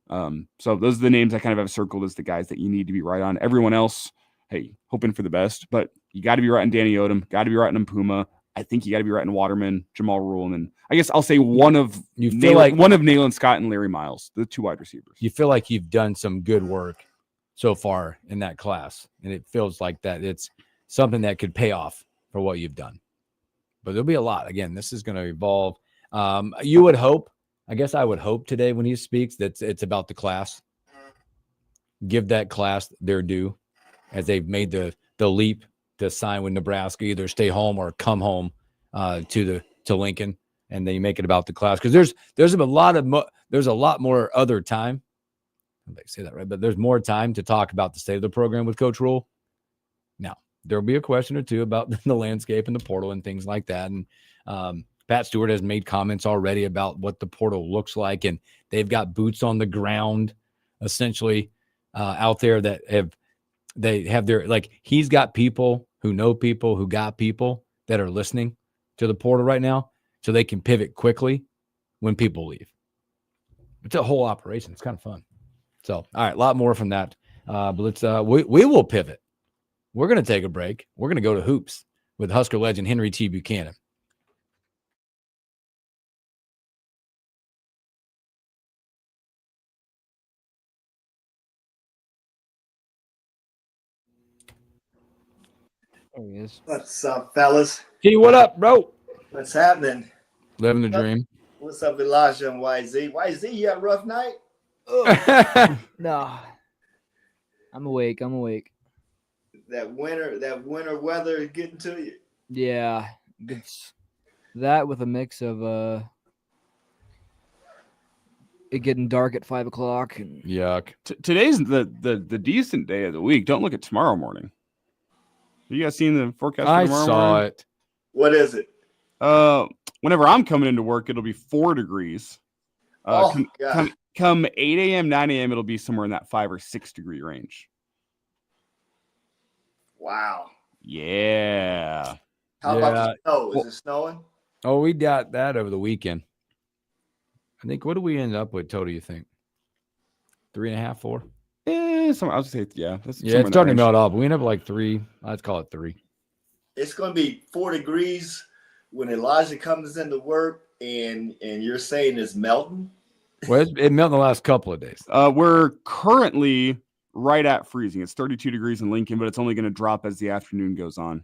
So those are the names I kind of have circled as the guys that you need to be right on. Everyone else, hey, hoping for the best, but you got to be right on Danny Odom, got to be right on Puma. I think you got to be right on Waterman, Jamal Rule, and then I guess I'll say one of Nayland Scott and Larry Miles, the 2 wide receivers. You feel like you've done some good work so far in that class, and it feels like that it's something that could pay off for what you've done. But there'll be a lot. Again, this is going to evolve. You would hope, I guess I would hope today when he speaks that it's about the class. Give that class their due as they've made the leap to sign with Nebraska, either stay home or come home to Lincoln, and then you make it about the class. Because there's a lot more other time. I think I say that right, but there's more time to talk about the state of the program with Coach Rule. Now, there'll be a question or two about the landscape and the portal and things like that. And Pat Stewart has made comments already about what the portal looks like, and they've got boots on the ground, essentially, out there that have their, like, he's got people who know people who got people that are listening to the portal right now, so they can pivot quickly when people leave. It's a whole operation. It's kind of fun. So, all right, a lot more from that. But let's we will pivot. We're going to take a break. We're going to go to hoops with Husker legend Henry T. Buchanan. There he is. What's up, fellas? T, what up, bro? What's happening? Living the dream. What's up, Elijah and YZ? YZ, you had a rough night? No. I'm awake. That winter weather is getting to you. Yeah. It's that with a mix of it getting dark at 5 o'clock. And yuck. Today's the decent day of the week. Don't look at tomorrow morning. You guys seen the forecast? I for tomorrow saw morning? it. What is it? Whenever I'm coming into work, it'll be 4 degrees. Oh, God. Come 8 a.m., 9 a.m., it'll be somewhere in that 5 or 6 degree range. Wow. Yeah. How about the snow? Is it snowing? Oh, we got that over the weekend. I think, what do we end up with total, you think? 3.5, 4? I was say, yeah. It's starting to melt off. We end up like 3. Let's call it 3. It's going to be 4 degrees when Elijah comes into work, and you're saying it's melting? Well, it melted the last couple of days. We're currently right at freezing. It's 32 degrees in Lincoln, but it's only going to drop as the afternoon goes on.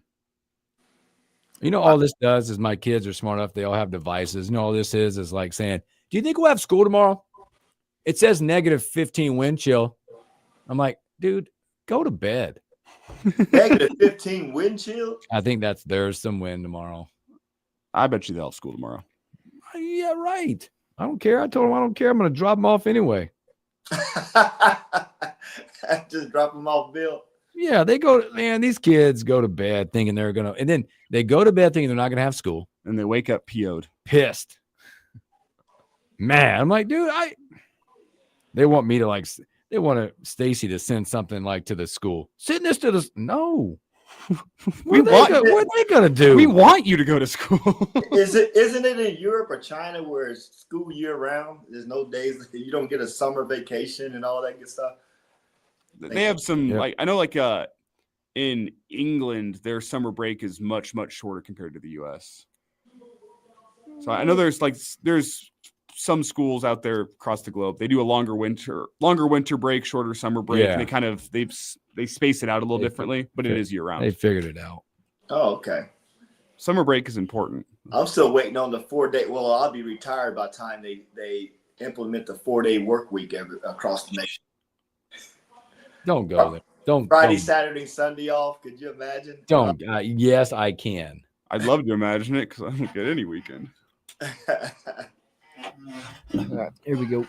You know, all this does is my kids are smart enough. They all have devices. You know, all this is like saying, do you think we'll have school tomorrow? It says -15 wind chill. I'm like, dude, go to bed. -15 wind chill? I think there's some wind tomorrow. I bet you they'll have school tomorrow. Yeah, right. I don't care. I told them I don't care. I'm going to drop them off anyway. Just drop them off, Bill. Yeah, these kids go to bed thinking they're going to, and then they go to bed thinking they're not going to have school. And they wake up PO'd. Pissed. Man, I'm like, dude, they want me to they want Stacy to send something like to the school. Send this to the, no. What are they going to do? We want you to go to school. Isn't it in Europe or China where it's school year round? There's no days, you don't get a summer vacation and all that good stuff. They have some, I know in England, their summer break is much, much shorter compared to the U.S. So I know there's some schools out there across the globe. They do a longer winter break, shorter summer break. Yeah. And they space it out a little differently, but it is year round. They figured it out. Oh, okay. Summer break is important. I'm still waiting on the 4-day. Well, I'll be retired by the time they implement the 4-day work week across the nation. Don't go there. Don't Friday, Saturday, Sunday off. Could you imagine? Don't. Yes, I can. I'd love to imagine it because I don't get any weekend. All right, here we go.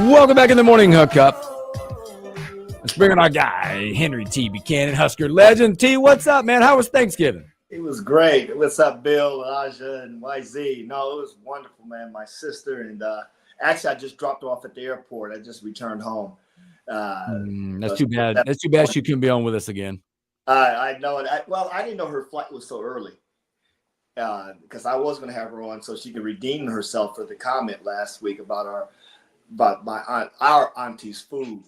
Welcome back in the morning hookup. Let's bring in our guy, Henry T. Buchanan, Husker legend. T, what's up, man? How was Thanksgiving? It was great. What's up, Bill, Elijah, and YZ? No, it was wonderful, man. My sister and actually, I just dropped off at the airport. I just returned home. That's too bad. That's too bad she couldn't be on with us again. I know it. I didn't know her flight was so early because I was going to have her on so she could redeem herself for the comment last week about our auntie's food.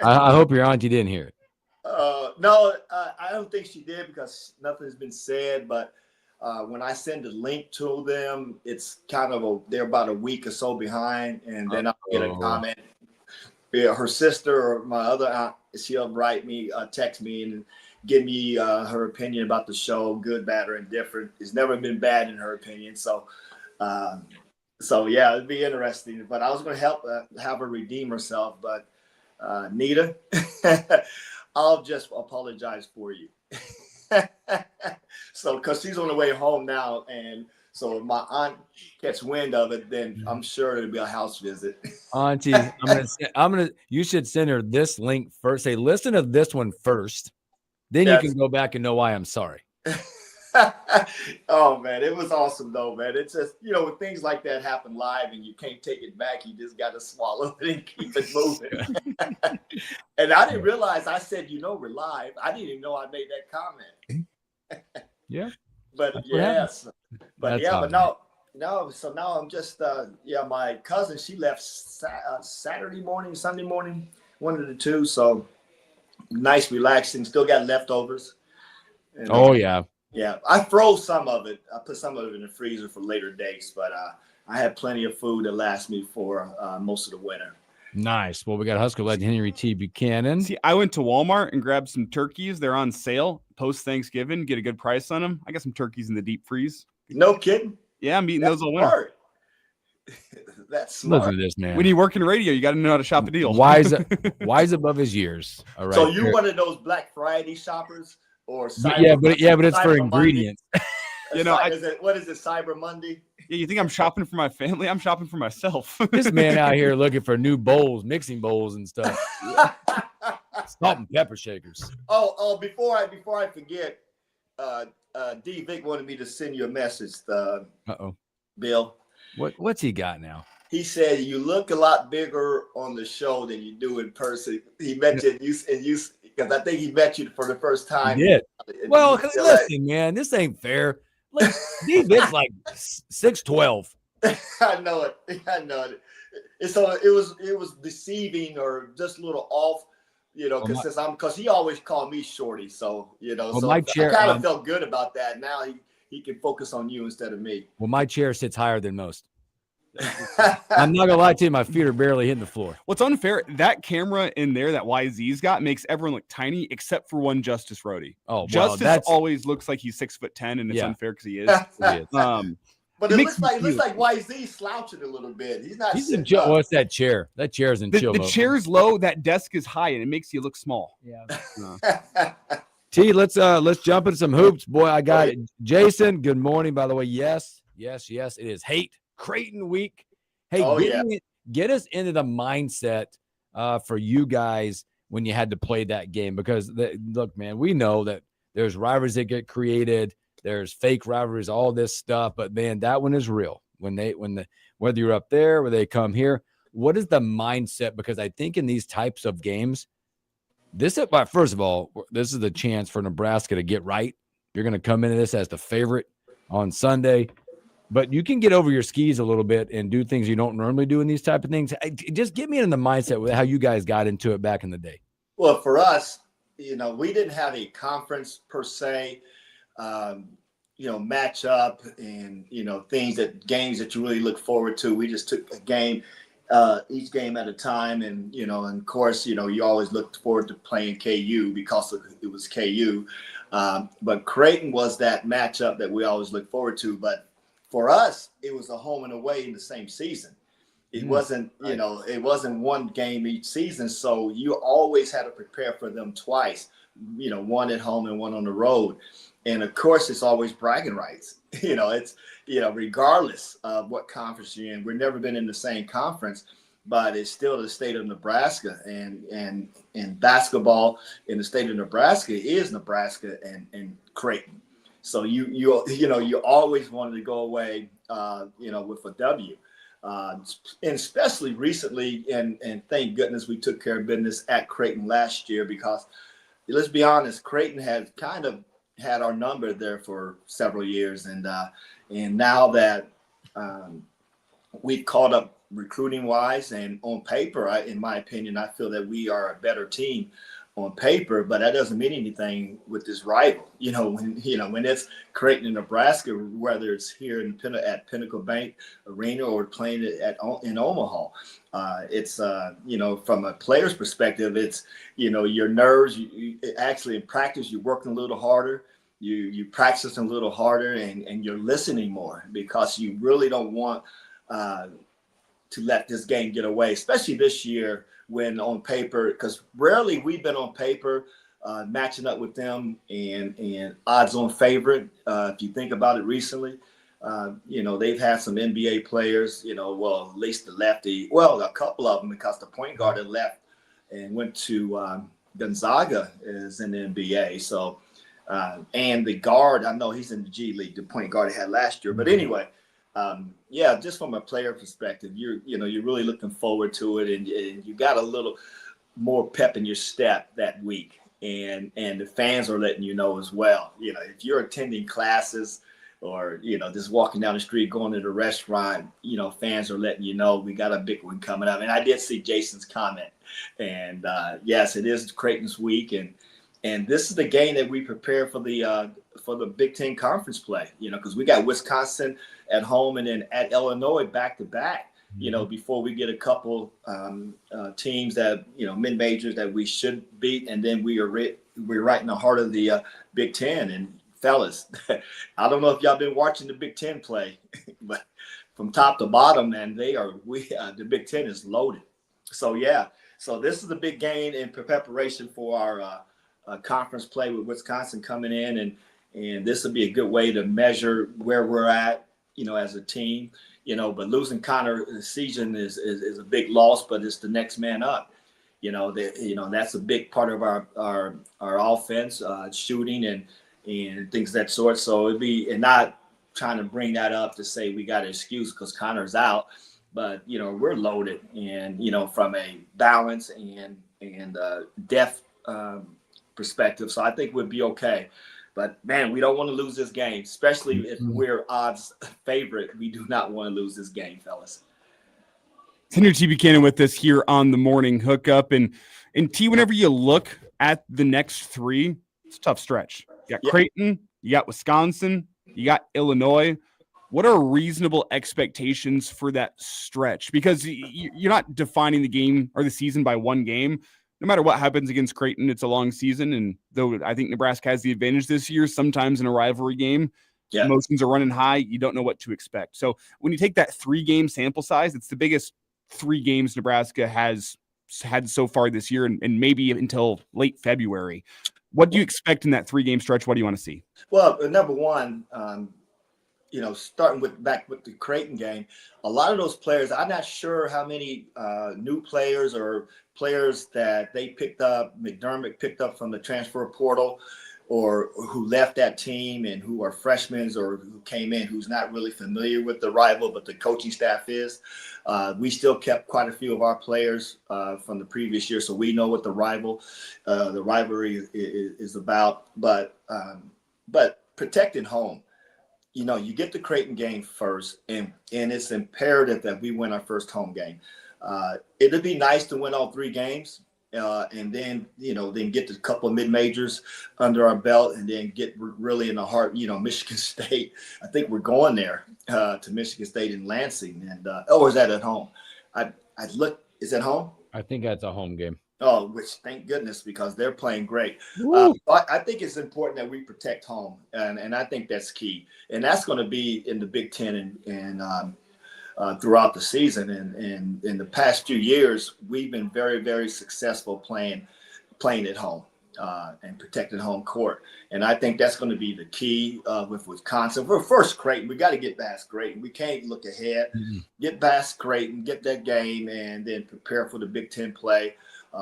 I hope your auntie didn't hear it. No, I don't think she did because nothing's been said. But when I send a link to them, it's kind of they're about a week or so behind, and then I'll get a comment. Yeah, her sister or my other aunt, she'll write me, text me, and give me her opinion about the show, good, bad, or indifferent. It's never been bad in her opinion. So yeah, it'd be interesting. But I was going to help have her redeem herself. But Nita, I'll just apologize for you. So, because she's on the way home now, and so if my aunt gets wind of it, then I'm sure it'll be a house visit. Auntie, you should send her this link first. Say, listen to this one first. Then you can go back and know why I'm sorry. Oh man, it was awesome though, man. It's just, when things like that happen live and you can't take it back, you just got to swallow it and keep it moving. And I didn't realize I said, we're live. I didn't even know I made that comment. Yeah. But yes. But no. So now I'm just, my cousin, she left Saturday morning, Sunday morning, one of the two. So nice, relaxing, still got leftovers. And, yeah. Yeah, I froze some of it. I put some of it in the freezer for later dates, but I had plenty of food that lasts me for most of the winter. Nice. Well, we got Husker legend Henry T. Buchanan. See, I went to Walmart and grabbed some turkeys. They're on sale post Thanksgiving. Get a good price on them. I got some turkeys in the deep freeze. No kidding. Yeah, I'm eating those all winter. That's smart. Listen to this man. When you work in radio, you got to know how to shop a deal. Wise above his years. All right. So you one of those Black Friday shoppers or Cyber? But it's for ingredients. What is it? Cyber Monday? Yeah, you think I'm shopping for my family? I'm shopping for myself. This man out here looking for new bowls, mixing bowls and stuff. Salt and pepper shakers. Oh! Before I forget, D Vic wanted me to send you a message. Bill. What's he got now? He said you look a lot bigger on the show than you do in person. He met you, because I think he met you for the first time. He did. Well, listen, man, this ain't fair. Like, D Vic's like 6'12". I know it. It was deceiving or just a little off, because he always called me Shorty. So I kind of felt good about that. Now he can focus on you instead of me. Well, my chair sits higher than most. I'm not gonna lie to you, my feet are barely hitting the floor. What's unfair, that camera in there that YZ's got makes everyone look tiny except for one Justice Rhodey. Oh, Justice always looks like he's 6'10", and it's unfair because he is. But it looks like YZ slouching a little bit. He's not. What's that chair? That chair's in chill mode. The chair's low, that desk is high, and it makes you look small. Yeah. T, let's jump into some hoops, boy. I got it. Jason, good morning. By the way, yes, it is Hate Creighton week. Hey, get us into the mindset for you guys when you had to play that game, because look, man, we know that there's rivalries that get created, there's fake rivalries, all this stuff, but man, that one is real. Whether you're up there, whether they come here, what is the mindset? Because I think in these types of games, first of all, this is the chance for Nebraska to get right. You're going to come into this as the favorite on Sunday. But you can get over your skis a little bit and do things you don't normally do in these type of things. Just get me in the mindset with how you guys got into it back in the day. Well, for us, we didn't have a conference per se, match up and, games that you really look forward to. We just took a game, each game at a time. And, and of course, you always looked forward to playing KU because it was KU. But Creighton was that matchup that we always look forward to. But for us, it was a home and away in the same season. It wasn't, it wasn't one game each season. So you always had to prepare for them twice, one at home and one on the road. And of course, it's always bragging rights. It's, regardless of what conference you're in, we've never been in the same conference, but it's still the state of Nebraska, and basketball in the state of Nebraska is Nebraska and Creighton. So you always wanted to go away, with a W, and especially recently. And thank goodness we took care of business at Creighton last year, because let's be honest, Creighton had kind of had our number there for several years, and now that we've caught up recruiting wise and on paper, in my opinion, I feel that we are a better team on paper, but that doesn't mean anything with this rival. When it's Creighton in Nebraska, whether it's here at Pinnacle Bank Arena or playing it in Omaha, it's from a player's perspective, it's your nerves. You actually in practice, you're working a little harder. You practice a little harder, and you're listening more, because you really don't want to let this game get away, especially this year when on paper, because rarely we've been on paper matching up with them and odds on favorite. If you think about it recently, they've had some NBA players, at least the lefty, a couple of them, because the point guard had left and went to Gonzaga is in the NBA. So, and the guard, I know he's in the G League, the point guard he had last year. But anyway, just from a player perspective, you're really looking forward to it, and you got a little more pep in your step that week, and the fans are letting you know as well. If you're attending classes or just walking down the street, going to the restaurant, fans are letting you know we got a big one coming up. And I did see Jason's comment, and yes, it is Creighton's week, and this is the game that we prepare for the Big Ten conference play, because we got Wisconsin at home and then at Illinois back to back, before we get a couple teams that, mid-majors that we should beat. And then we're right in the heart of the Big Ten. And fellas, I don't know if y'all been watching the Big Ten play, but from top to bottom, and the Big Ten is loaded. So yeah, so this is a big game in preparation for our conference play with Wisconsin coming in, and this will be a good way to measure where we're at, as a team. But losing Connor this season is a big loss, but it's the next man up. That's a big part of our offense, shooting and things of that sort. So and not trying to bring that up to say we got an excuse because Connor's out, but we're loaded, and from a balance and depth perspective. So I think we'll be okay. But man, we don't want to lose this game, especially if we're odds favorite. We do not want to lose this game, fellas. Senator T. Buchanan with us here on the morning hookup. And T, whenever you look at the next three, it's a tough stretch. You got Creighton, you got Wisconsin, you got Illinois. What are reasonable expectations for that stretch? Because you're not defining the game or the season by one game. No matter what happens against Creighton, it's a long season. And though I think Nebraska has the advantage this year, sometimes in a rivalry game, emotions are running high. You don't know what to expect. So when you take that 3-game sample size, it's the biggest 3 games Nebraska has had so far this year, and maybe until late February. What do you expect in that 3-game stretch? What do you want to see? Well, number one, starting back with the Creighton game, a lot of those players, I'm not sure how many new players or players that they picked up, McDermott picked up from the transfer portal, or who left that team and who are freshmen or who came in who's not really familiar with the rival, but the coaching staff is. We still kept quite a few of our players from the previous year, so we know what the rivalry is about. But protecting home, you get the Creighton game first, and it's imperative that we win our first home game. It'd be nice to win all 3 games. And then, then get a couple of mid-majors under our belt, and then get really in the heart, Michigan State. I think we're going there to Michigan State in Lansing. And or is that at home? I look, is it home? I think that's a home game. Oh, which thank goodness, because they're playing great. I think it's important that we protect home, and I think that's key. And that's going to be in the Big Ten and throughout the season, and in the past few years, we've been very, very successful playing at home and protecting home court. And I think that's going to be the key with Wisconsin. For first Creighton, we got to get past Creighton. We can't look ahead. Get past Creighton, get that game, and then prepare for the Big Ten play.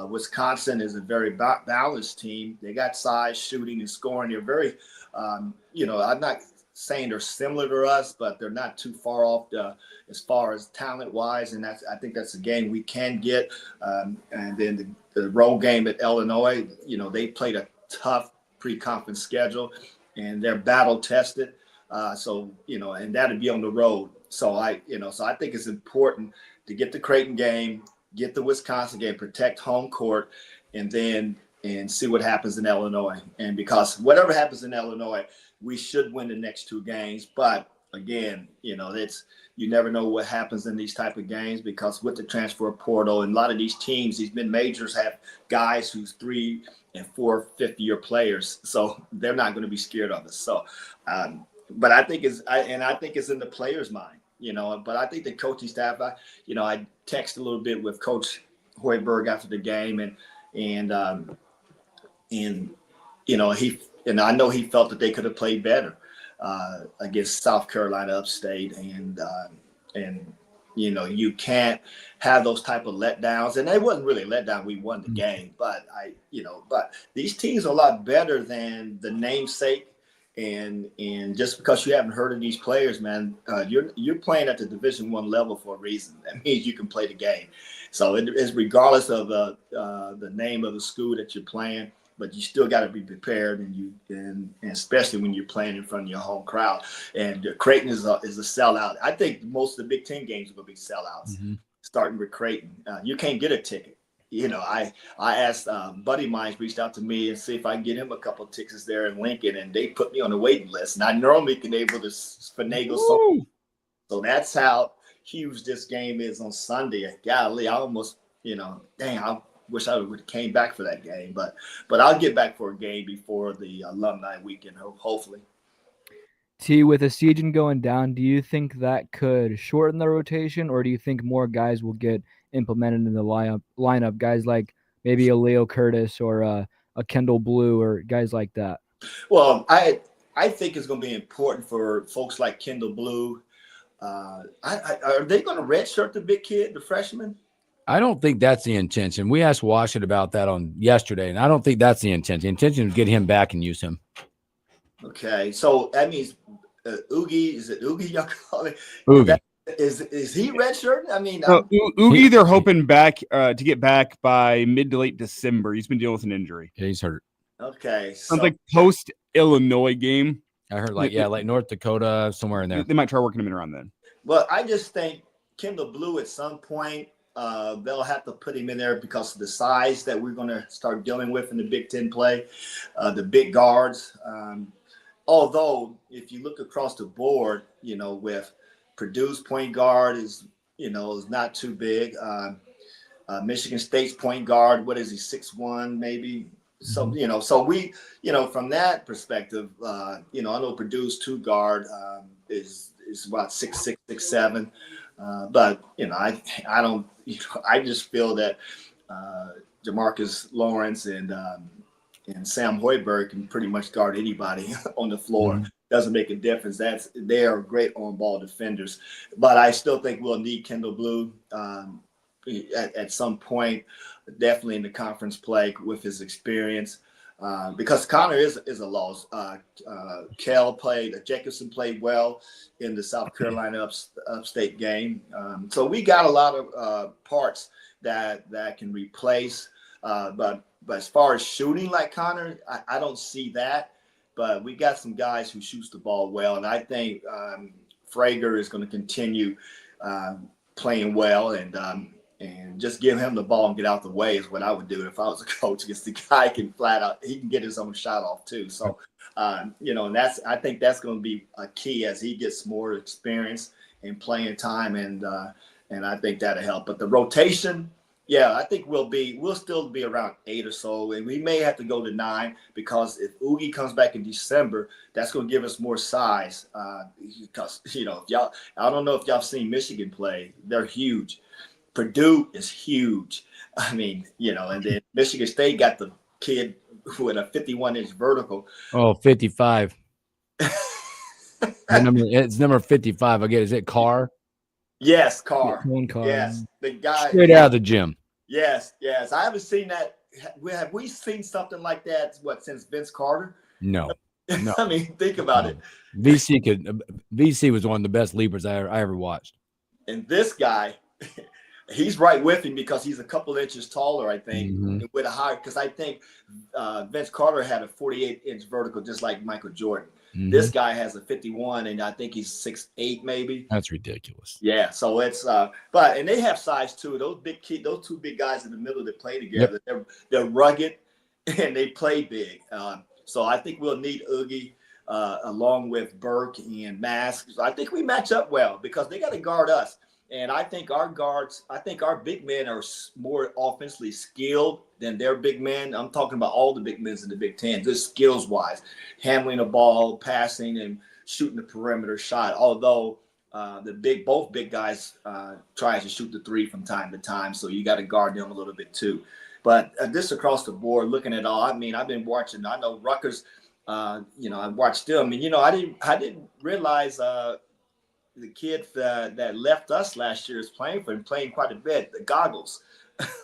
Wisconsin is a very balanced team. They got size, shooting, and scoring. They're very, I'm not saying they're similar to us, but they're not too far off as far as talent wise. And I think that's a game we can get. And then the road game at Illinois, they played a tough pre-conference schedule, and they're battle tested. And that'll be on the road. So I think it's important to get the Creighton game, get the Wisconsin game, protect home court, and see what happens in Illinois. And because whatever happens in Illinois, we should win the next 2 games. But again, you never know what happens in these type of games, because with the transfer portal and a lot of these teams, these mid-majors have guys who's 3- and 4- fifth-year players, so they're not going to be scared of us. So, but I think it's in the players' mind, But I think the coaching staff, I text a little bit with Coach Hoiberg after the game, and I know he felt that they could have played better against South Carolina upstate, and you can't have those type of letdowns. And they wasn't really a letdown. We won the game, but but these teams are a lot better than the namesake. And just because you haven't heard of these players, man, you're playing at the Division I level for a reason. That means you can play the game. So it is regardless of the name of the school that you're playing. But you still got to be prepared, and especially when you're playing in front of your home crowd. And Creighton is a sellout. I think most of the Big Ten games are going to be sellouts, starting with Creighton. You can't get a ticket. I asked buddy of mine reached out to me and see if I can get him a couple of tickets there in Lincoln, and they put me on the waiting list. And I normally can able to finagle something. So that's how huge this game is on Sunday. Golly, I almost, I wish I would have came back for that game, but I'll get back for a game before the alumni weekend, hopefully. T, with the season going down, do you think that could shorten the rotation, or do you think more guys will get implemented in the lineup? Guys like maybe a Leo Curtis or a Kendall Blue or guys like that. Well, I think it's going to be important for folks like Kendall Blue. Are they going to redshirt the big kid, the freshman? I don't think that's the intention. We asked Washington about that on yesterday, and I don't think that's the intention. The intention is to get him back and use him. Okay, so that means Oogie. Is it Oogie? Y'all call it? Oogie. Is he redshirting? I mean, Oogie, they're hoping to get back by mid to late December. He's been dealing with an injury. Yeah, he's hurt. Okay, sounds like post Illinois game. I heard like North Dakota, somewhere in there. They might try working him in around then. Well, I just think Kendall Blue at some point they'll have to put him in there because of the size that we're going to start dealing with in the Big Ten play, the big guards. Although, if you look across the board, with Purdue's point guard is not too big. Michigan State's point guard, what is he, 6'1", maybe? So, so we, from that perspective, I know Purdue's two guard is about 6'6", 6'7". But, I don't, I just feel that Jamarcus Lawrence and Sam Hoiberg can pretty much guard anybody on the floor. Mm-hmm. Doesn't make a difference. They are great on-ball defenders. But I still think we'll need Kendall Blue at some point, definitely in the conference play with his experience. Because Connor is a loss. Jacobson played well in the South Carolina upstate game. So we got a lot of parts that can replace. But as far as shooting like Connor, I don't see that. But we got some guys who shoots the ball well, and I think Frager is going to continue playing well, and just give him the ball and get out the way is what I would do if I was a coach. Because the guy can he can get his own shot off too. So, and I think that's going to be a key as he gets more experience and playing time, and I think that'll help. But the rotation. Yeah, I think we'll still be around 8 or so, and we may have to go to 9 because if Oogie comes back in December, that's going to give us more size. Because if y'all, I don't know if y'all seen Michigan play; they're huge. Purdue is huge. I mean, and then Michigan State got the kid with a 51-inch vertical. Oh, 55. It's number 55. I get. Is it Carr? Yes, Carr. Carr. Yes, the guy straight out of the gym. Yes. I haven't seen that. Have we seen something like that? Since Vince Carter? No. I mean, think about it. VC was one of the best leapers I ever watched. And this guy, he's right with him because he's a couple inches taller, I think, with a higher. Because I think Vince Carter had a 48-inch vertical, just like Michael Jordan. Mm-hmm. This guy has a 51, and I think he's 6'8", maybe. That's ridiculous. Yeah, so it's and they have size too. Those two big guys in the middle that play together, they're rugged and they play big. So I think we'll need Oogie along with Burke and Mask. So I think we match up well because they got to guard us. And I think our big men are more offensively skilled than their big men. I'm talking about all the big men in the Big Ten, just skills-wise, handling the ball, passing, and shooting the perimeter shot. Although both big guys try to shoot the three from time to time, so you got to guard them a little bit too. But this across the board, looking at all, I mean, I've been watching. I know Rutgers. I watched them, and I didn't realize. The kid that left us last year is playing quite a bit. The Goggles.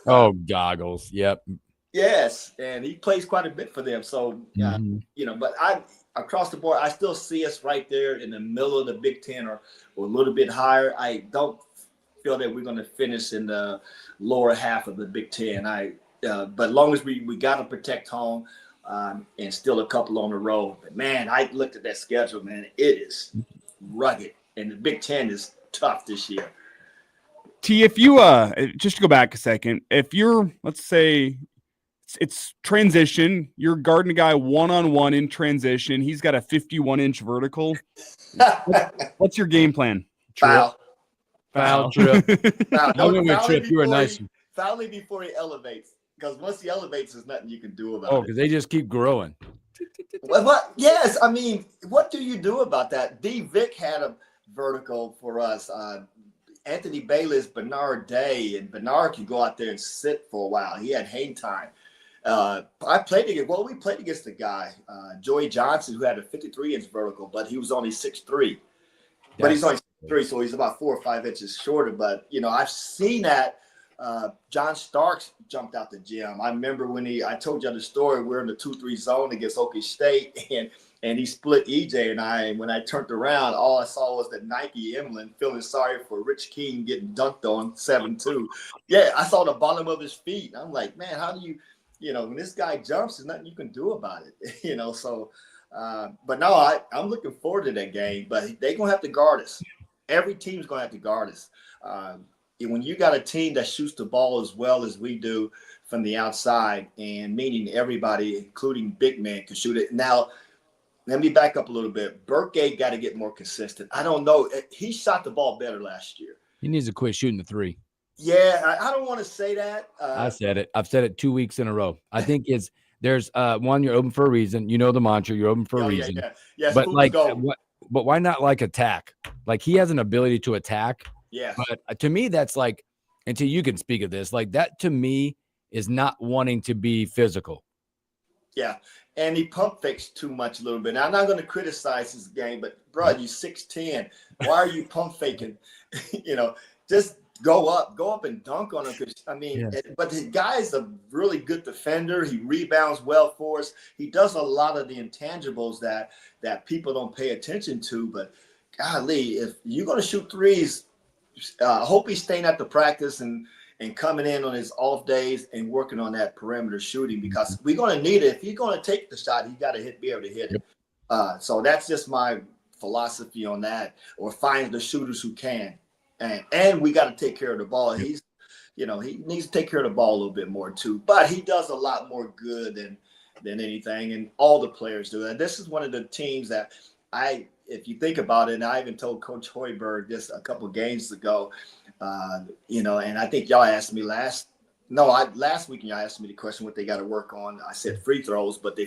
Oh, Goggles. Yep. Yes, and he plays quite a bit for them. So, but across the board, I still see us right there in the middle of the Big Ten or a little bit higher. I don't feel that we're going to finish in the lower half of the Big Ten. But as long as we got to protect home and still a couple on the road. But, man, I looked at that schedule, man. It is rugged. And the Big Ten is tough this year. T, if you just to go back a second, if you're, let's say it's transition, you're guarding a guy one-on-one in transition. He's got a 51-inch vertical. What's your game plan? Foul. Trip. Foul. You were nice. Foul before he elevates. Because once he elevates, there's nothing you can do about it. Oh, because they just keep growing. What? Yes, I mean, what do you do about that? D. Vick had a vertical for us. Anthony Bayless, Bernard Day, and Bernard could go out there and sit for a while. He had hang time. We played against the guy, Joey Johnson, who had a 53-inch vertical, but he was only 6'3". But he's only 6'3", so he's about 4 or 5 inches shorter. But, I've seen that. John Starks jumped out the gym. I remember when I told you the story, we're in the 2-3 zone against Okie State, and he split EJ and I. And when I turned around, all I saw was the Nike emblem, feeling sorry for Rich King getting dunked on 7-2. Yeah, I saw the bottom of his feet. I'm like, man, how do you, when this guy jumps, there's nothing you can do about it, so. But no, I'm looking forward to that game. But they're going to have to guard us. Every team's going to have to guard us. When you got a team that shoots the ball as well as we do from the outside, and meaning everybody, including big men, can shoot it. Now, let me back up a little bit. Burkgate got to get more consistent. I don't know. He shot the ball better last year. He needs to quit shooting the three. Yeah, I don't want to say that. I said it. I've said it 2 weeks in a row. I think there's one, you're open for a reason. The mantra, you're open for a reason. Yeah. Yes, but but why not attack? Like, he has an ability to attack. Yeah. But to me, that's until you can speak of this, that to me is not wanting to be physical. Yeah. And he pump fakes too much a little bit. Now, I'm not going to criticize his game, but bro, you 6'10". Why are you pump faking? Just go up and dunk on him. But the guy is a really good defender. He rebounds well for us. He does a lot of the intangibles that people don't pay attention to. But golly, if you're going to shoot threes, I hope he's staying at the practice and coming in on his off days and working on that perimeter shooting, because we're going to need it. If he's going to take the shot, he got to be able to hit it. So that's just my philosophy on that, or find the shooters who can. And we got to take care of the ball. He needs to take care of the ball a little bit more too. But he does a lot more good than anything, and all the players do. And this is one of the teams that if you think about it, and I even told Coach Hoiberg this a couple of games ago, and I think y'all asked me last week, y'all asked me the question what they got to work on. I said free throws, but they're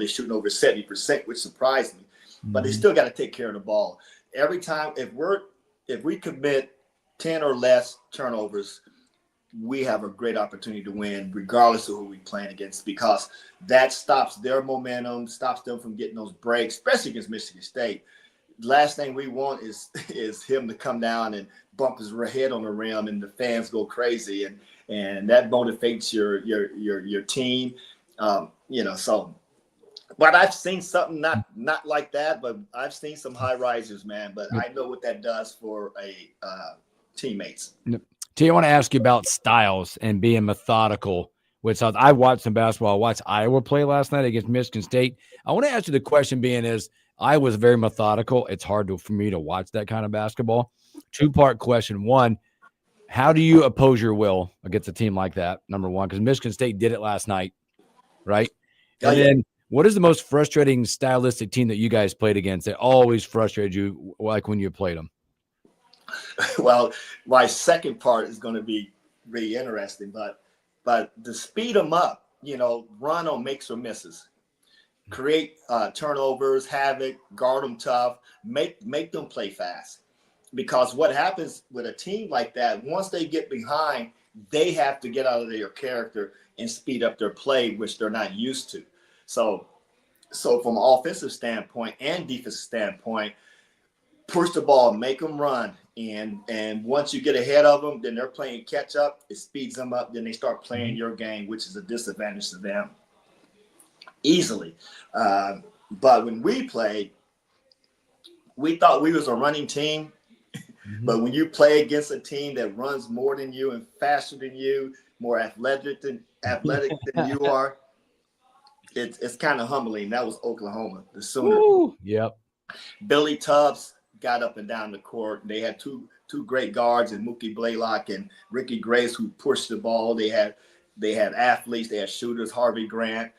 shooting over 70%, which surprised me. But they still got to take care of the ball. Every time, if we commit 10 or less turnovers, we have a great opportunity to win, regardless of who we're playing against, because that stops their momentum, stops them from getting those breaks, especially against Michigan State. Last thing we want is him to come down and bump his head on the rim and the fans go crazy, and that motivates your team. So. But I've seen something not like that, but I've seen some high risers, man. But I know what that does for teammates. T, I want to ask you about styles and being methodical. I watched some basketball. I watched Iowa play last night against Michigan State. I want to ask you the question being is, I was very methodical. It's hard for me to watch that kind of basketball. 2-part question. One, how do you oppose your will against a team like that? Number one, because Michigan State did it last night, right? And then what is the most frustrating stylistic team that you guys played against that always frustrated you, like when you played them? Well, my second part is going to be really interesting, but to speed them up, run on makes or misses, create turnovers, havoc, guard them tough, make them play fast. Because what happens with a team like that, once they get behind, they have to get out of their character and speed up their play, which they're not used to. So from an offensive standpoint and defensive standpoint, push the ball, make them run. And once you get ahead of them, then they're playing catch up. It speeds them up. Then they start playing your game, which is a disadvantage to them easily. But when we played, we thought we was a running team. But when you play against a team that runs more than you and faster than you, more athletic than you are, it's kind of humbling. That was Oklahoma, the Sooners. Yep. Billy Tubbs got up and down the court. They had two great guards, and Mookie Blaylock and Ricky Grace, who pushed the ball. They had athletes. They had shooters. Harvey Grant,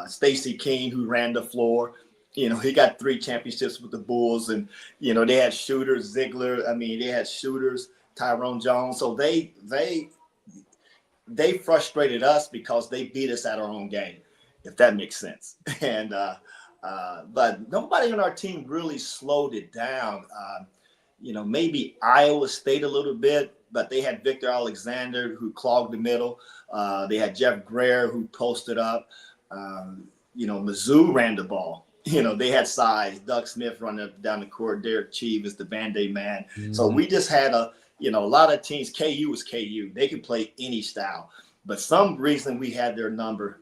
Stacey King, who ran the floor. He got 3 championships with the Bulls, and they had shooters. Ziegler. They had shooters. Tyrone Jones. So they frustrated us because they beat us at our own game, if that makes sense. And But nobody on our team really slowed it down. Maybe Iowa State a little bit, but they had Victor Alexander who clogged the middle. They had Jeff Greer who posted up. Mizzou ran the ball. They had size. Doug Smith running up down the court. Derek Cheeve is the Band-Aid man. Mm-hmm. So we just had a lot of teams. KU was KU. They can play any style. But some reason we had their number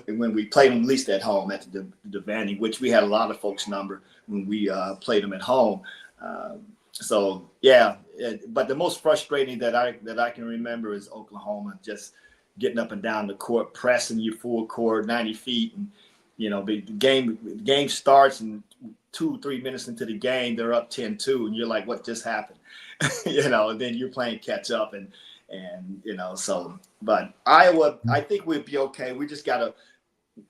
when we played them, at least at home at the Vandy, which we had a lot of folks' number when we played them at home. But the most frustrating that I can remember is Oklahoma just getting up and down the court, pressing you full court, 90 feet, and the game starts and 2-3 minutes into the game, they're up 10-2, and you're like, what just happened? And then you're playing catch up and but Iowa, I think we'd be okay. We just got to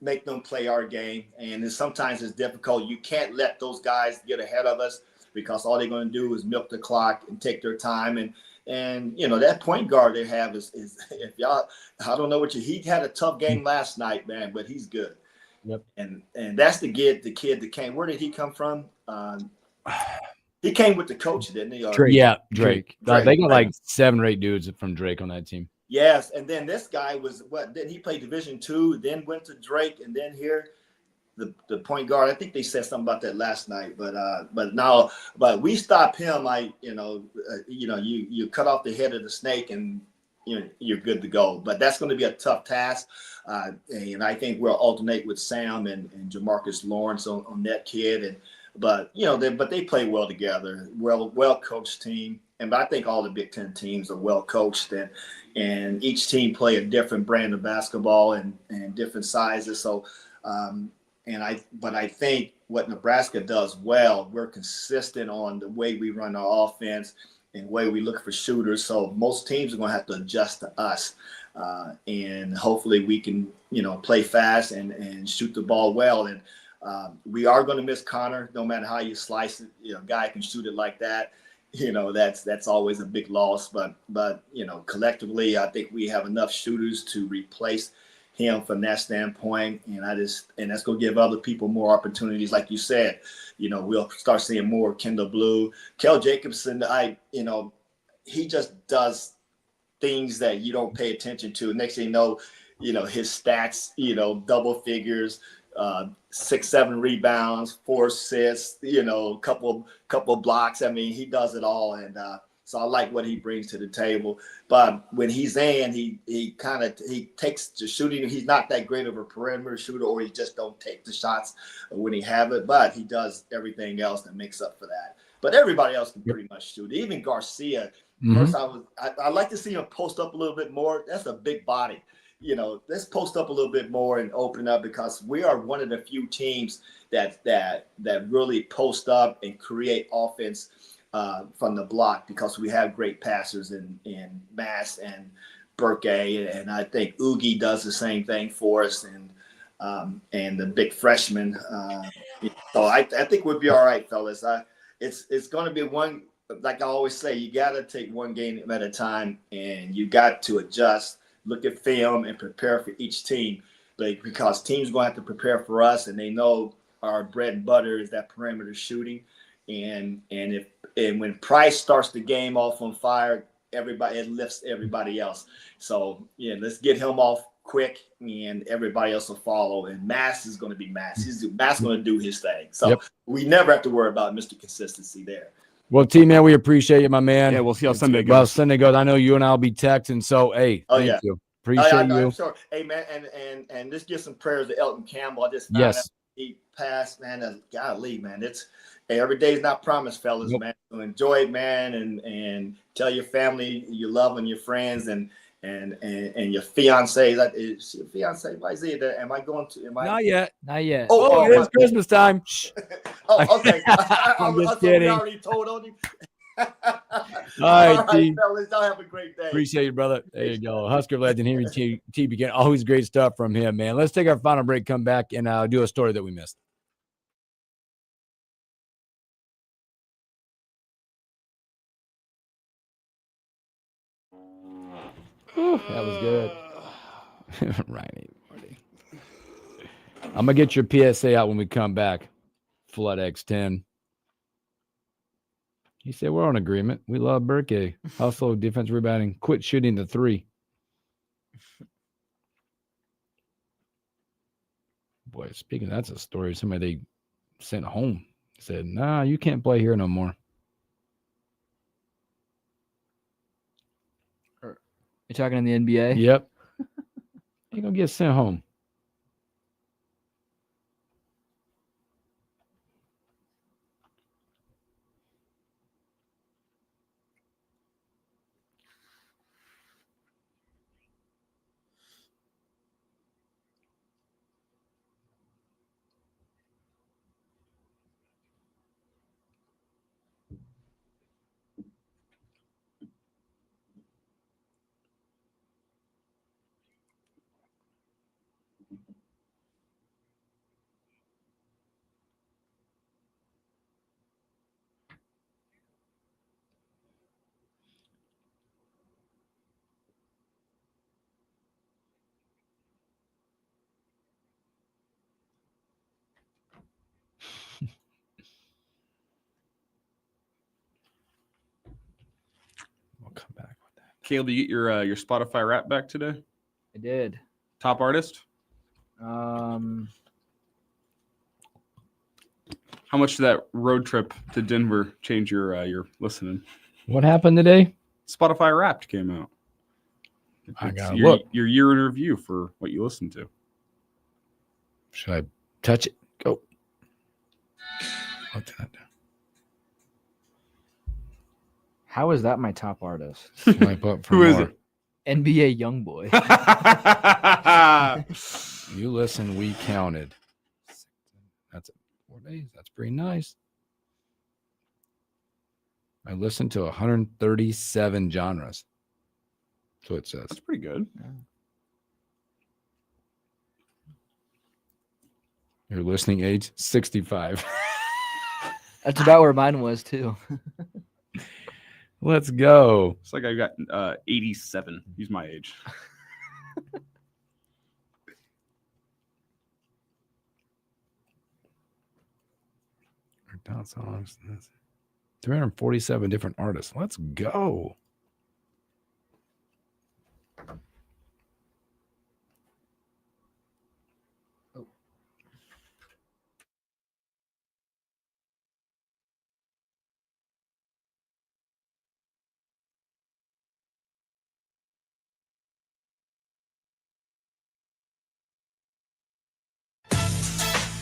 make them play our game. And sometimes it's difficult. You can't let those guys get ahead of us because all they're going to do is milk the clock and take their time. And that point guard they have is if y'all, I don't know he had a tough game last night, man, but he's good. Yep. And that's the kid that came. Where did he come from? He came with the coach, didn't he? Drake. Yeah, Drake. Drake. They got like 7 or 8 dudes from Drake on that team. Yes, and then this guy was then he played Division II, then went to Drake, and then here the point guard. I think they said something about that last night, but we stop him. You cut off the head of the snake and you're good to go. But that's going to be a tough task, and I think we'll alternate with Sam and Jamarcus Lawrence on that kid. But they play well together, well coached team, and I think all the Big Ten teams are well coached, and each team play a different brand of basketball and different sizes. So, but I think what Nebraska does well, we're consistent on the way we run our offense and the way we look for shooters. So most teams are going to have to adjust to us, and hopefully we can play fast and shoot the ball well. And we are going to miss Connor, no matter how you slice it. A guy can shoot it like that. That's always a big loss. But collectively, I think we have enough shooters to replace him from that standpoint. And that's going to give other people more opportunities. Like you said, we'll start seeing more Kendall Blue, Kel Jacobson. He just does things that you don't pay attention to. Next thing you know, his stats, double figures. 6-7 rebounds, 4 assists, couple blocks. I mean, he does it all, and so I like what he brings to the table. But when he's in, he takes the shooting. He's not that great of a perimeter shooter, or he just don't take the shots when he have it. But he does everything else that makes up for that. But everybody else can pretty much shoot. Even Garcia. First, I like to see him post up a little bit more. That's a big body. Let's post up a little bit more and open up, because we are one of the few teams that really post up and create offense from the block, because we have great passers in Mass and Burke, and I think Oogie does the same thing for us, and the big freshman. So I think we'll be all right, fellas. It's going to be one, like I always say, you got to take one game at a time, and you got to adjust. Look at film and prepare for each team, because teams are going to have to prepare for us, and they know our bread and butter is that perimeter shooting. And when Price starts the game off on fire, it lifts everybody else. So let's get him off quick, and everybody else will follow. And Mass is going to be Mass. Mass going to do his thing. So we never have to worry about Mr. Consistency there. Well, T-Man, we appreciate you, my man. Yeah, we'll see how Sunday goes. Well, Sunday goes. I know you and I will be texting. So, hey, thank you. Appreciate you. I'm sure. Hey, man, and just give some prayers to Elton Campbell. I just found out he passed, man. Golly, man. Every day is not promised, fellas, man. So enjoy it, man, and tell your family you love and your friends and your fiance. Is your fiance? Why is it? Am I going to? Not yet. Oh, it's Christmas time. Okay. I'm just kidding. We already told on you. All right, fellas. Y'all have a great day. Appreciate you, brother. There you go. Husker legend Henry T. Begin. Always great stuff from him, man. Let's take our final break, come back, and do a story that we missed. That was good. Right. I'm going to get your PSA out when we come back. Flood X10. He said, we're on agreement. We love Burke. Hustle, defense rebounding. Quit shooting the 3. Boy, speaking of, that's a story. Somebody they sent home said, nah, you can't play here no more. You're talking in the NBA? Yep. You're going to get sent home. We'll come back with that. Caleb, did you get your Spotify rap back today? I did. Top artist? How much did that road trip to Denver change your listening? What happened today? Spotify Wrapped came out. I got your, look. Your year in review for what you listened to. Should I touch it? Go. I'll do that. How is that my top artist? Swipe up for Who is more. it? NBA Youngboy. You listen, we counted. That's 4 days. That's pretty nice. I listened to 137 genres. So it says. That's pretty good. Your listening age, 65. That's about where mine was too. Let's go. It's like I got 87. He's my age. Songs. 347 different artists. Let's go.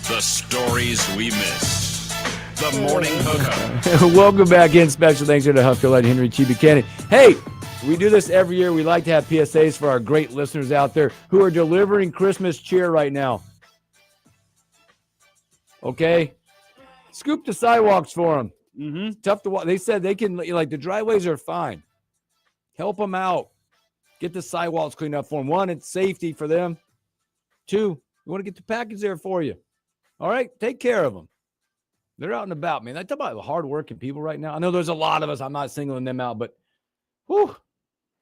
The stories we missed. The morning hookup. Welcome back in. Special thanks to Husker Led Henry T. Buchanan. Hey, we do this every year. We like to have PSAs for our great listeners out there who are delivering Christmas cheer right now. Okay? Scoop the sidewalks for them. Mm-hmm. It's tough to walk. They said they can, like, the driveways are fine. Help them out. Get the sidewalks cleaned up for them. 1, it's safety for them. 2, we want to get the package there for you. All right? Take care of them. They're out and about, man. I talk about hardworking people right now. I know there's a lot of us. I'm not singling them out, but whew,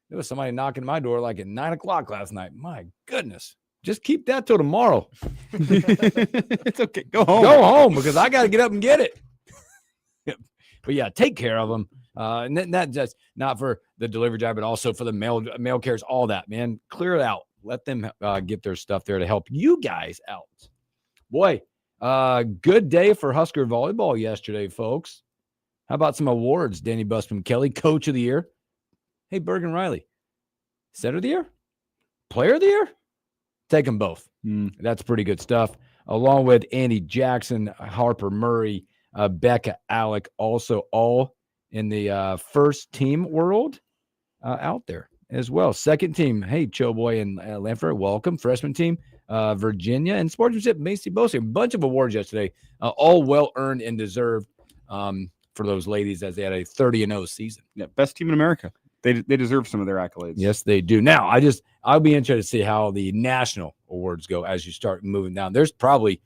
there was somebody knocking my door like at 9 o'clock last night. My goodness. Just keep that till tomorrow. It's okay. Go home. Go home because I got to get up and get it. But yeah, take care of them. And not just not for the delivery driver, but also for the mail carriers, all that, man. Clear it out. Let them get their stuff there to help you guys out. Boy, good day for Husker volleyball yesterday, folks. How about some awards? Danny Busman Kelly, Coach of the Year. Hey, Bergen Riley, Setter of the Year? Player of the Year? Take them both. That's pretty good stuff. Along with Andy Jackson, Harper Murray, Becca Alec, also all in the first team world out there as well. Second team, hey, Choboy and Lanford, welcome. Freshman team, Virginia, and sportsmanship, Macy Bose. A bunch of awards yesterday, all well earned and deserved for those ladies as they had a 30-0 season. Yeah, best team in America. They deserve some of their accolades. Yes, they do. Now, I'll be interested to see how the national awards go as you start moving down. There's probably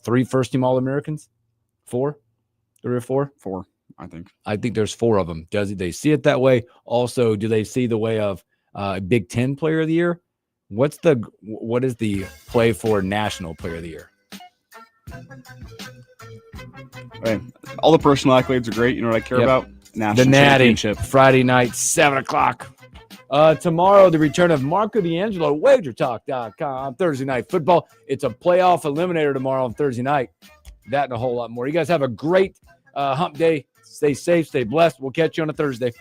3 first-team All-Americans, 4, 3 or 4? 4, I think. I think there's 4 of them. Does they see it that way? Also, do they see the way of Big Ten Player of the Year? What is the play for National Player of the Year? Right. All the personal accolades are great. You know what I care about? National the Natty Championship. Friday night, 7:00. Tomorrow, the return of Marco D'Angelo, WagerTalk.com. Thursday night football. It's a playoff eliminator tomorrow on Thursday night. That and a whole lot more. You guys have a great hump day. Stay safe, stay blessed. We'll catch you on a Thursday.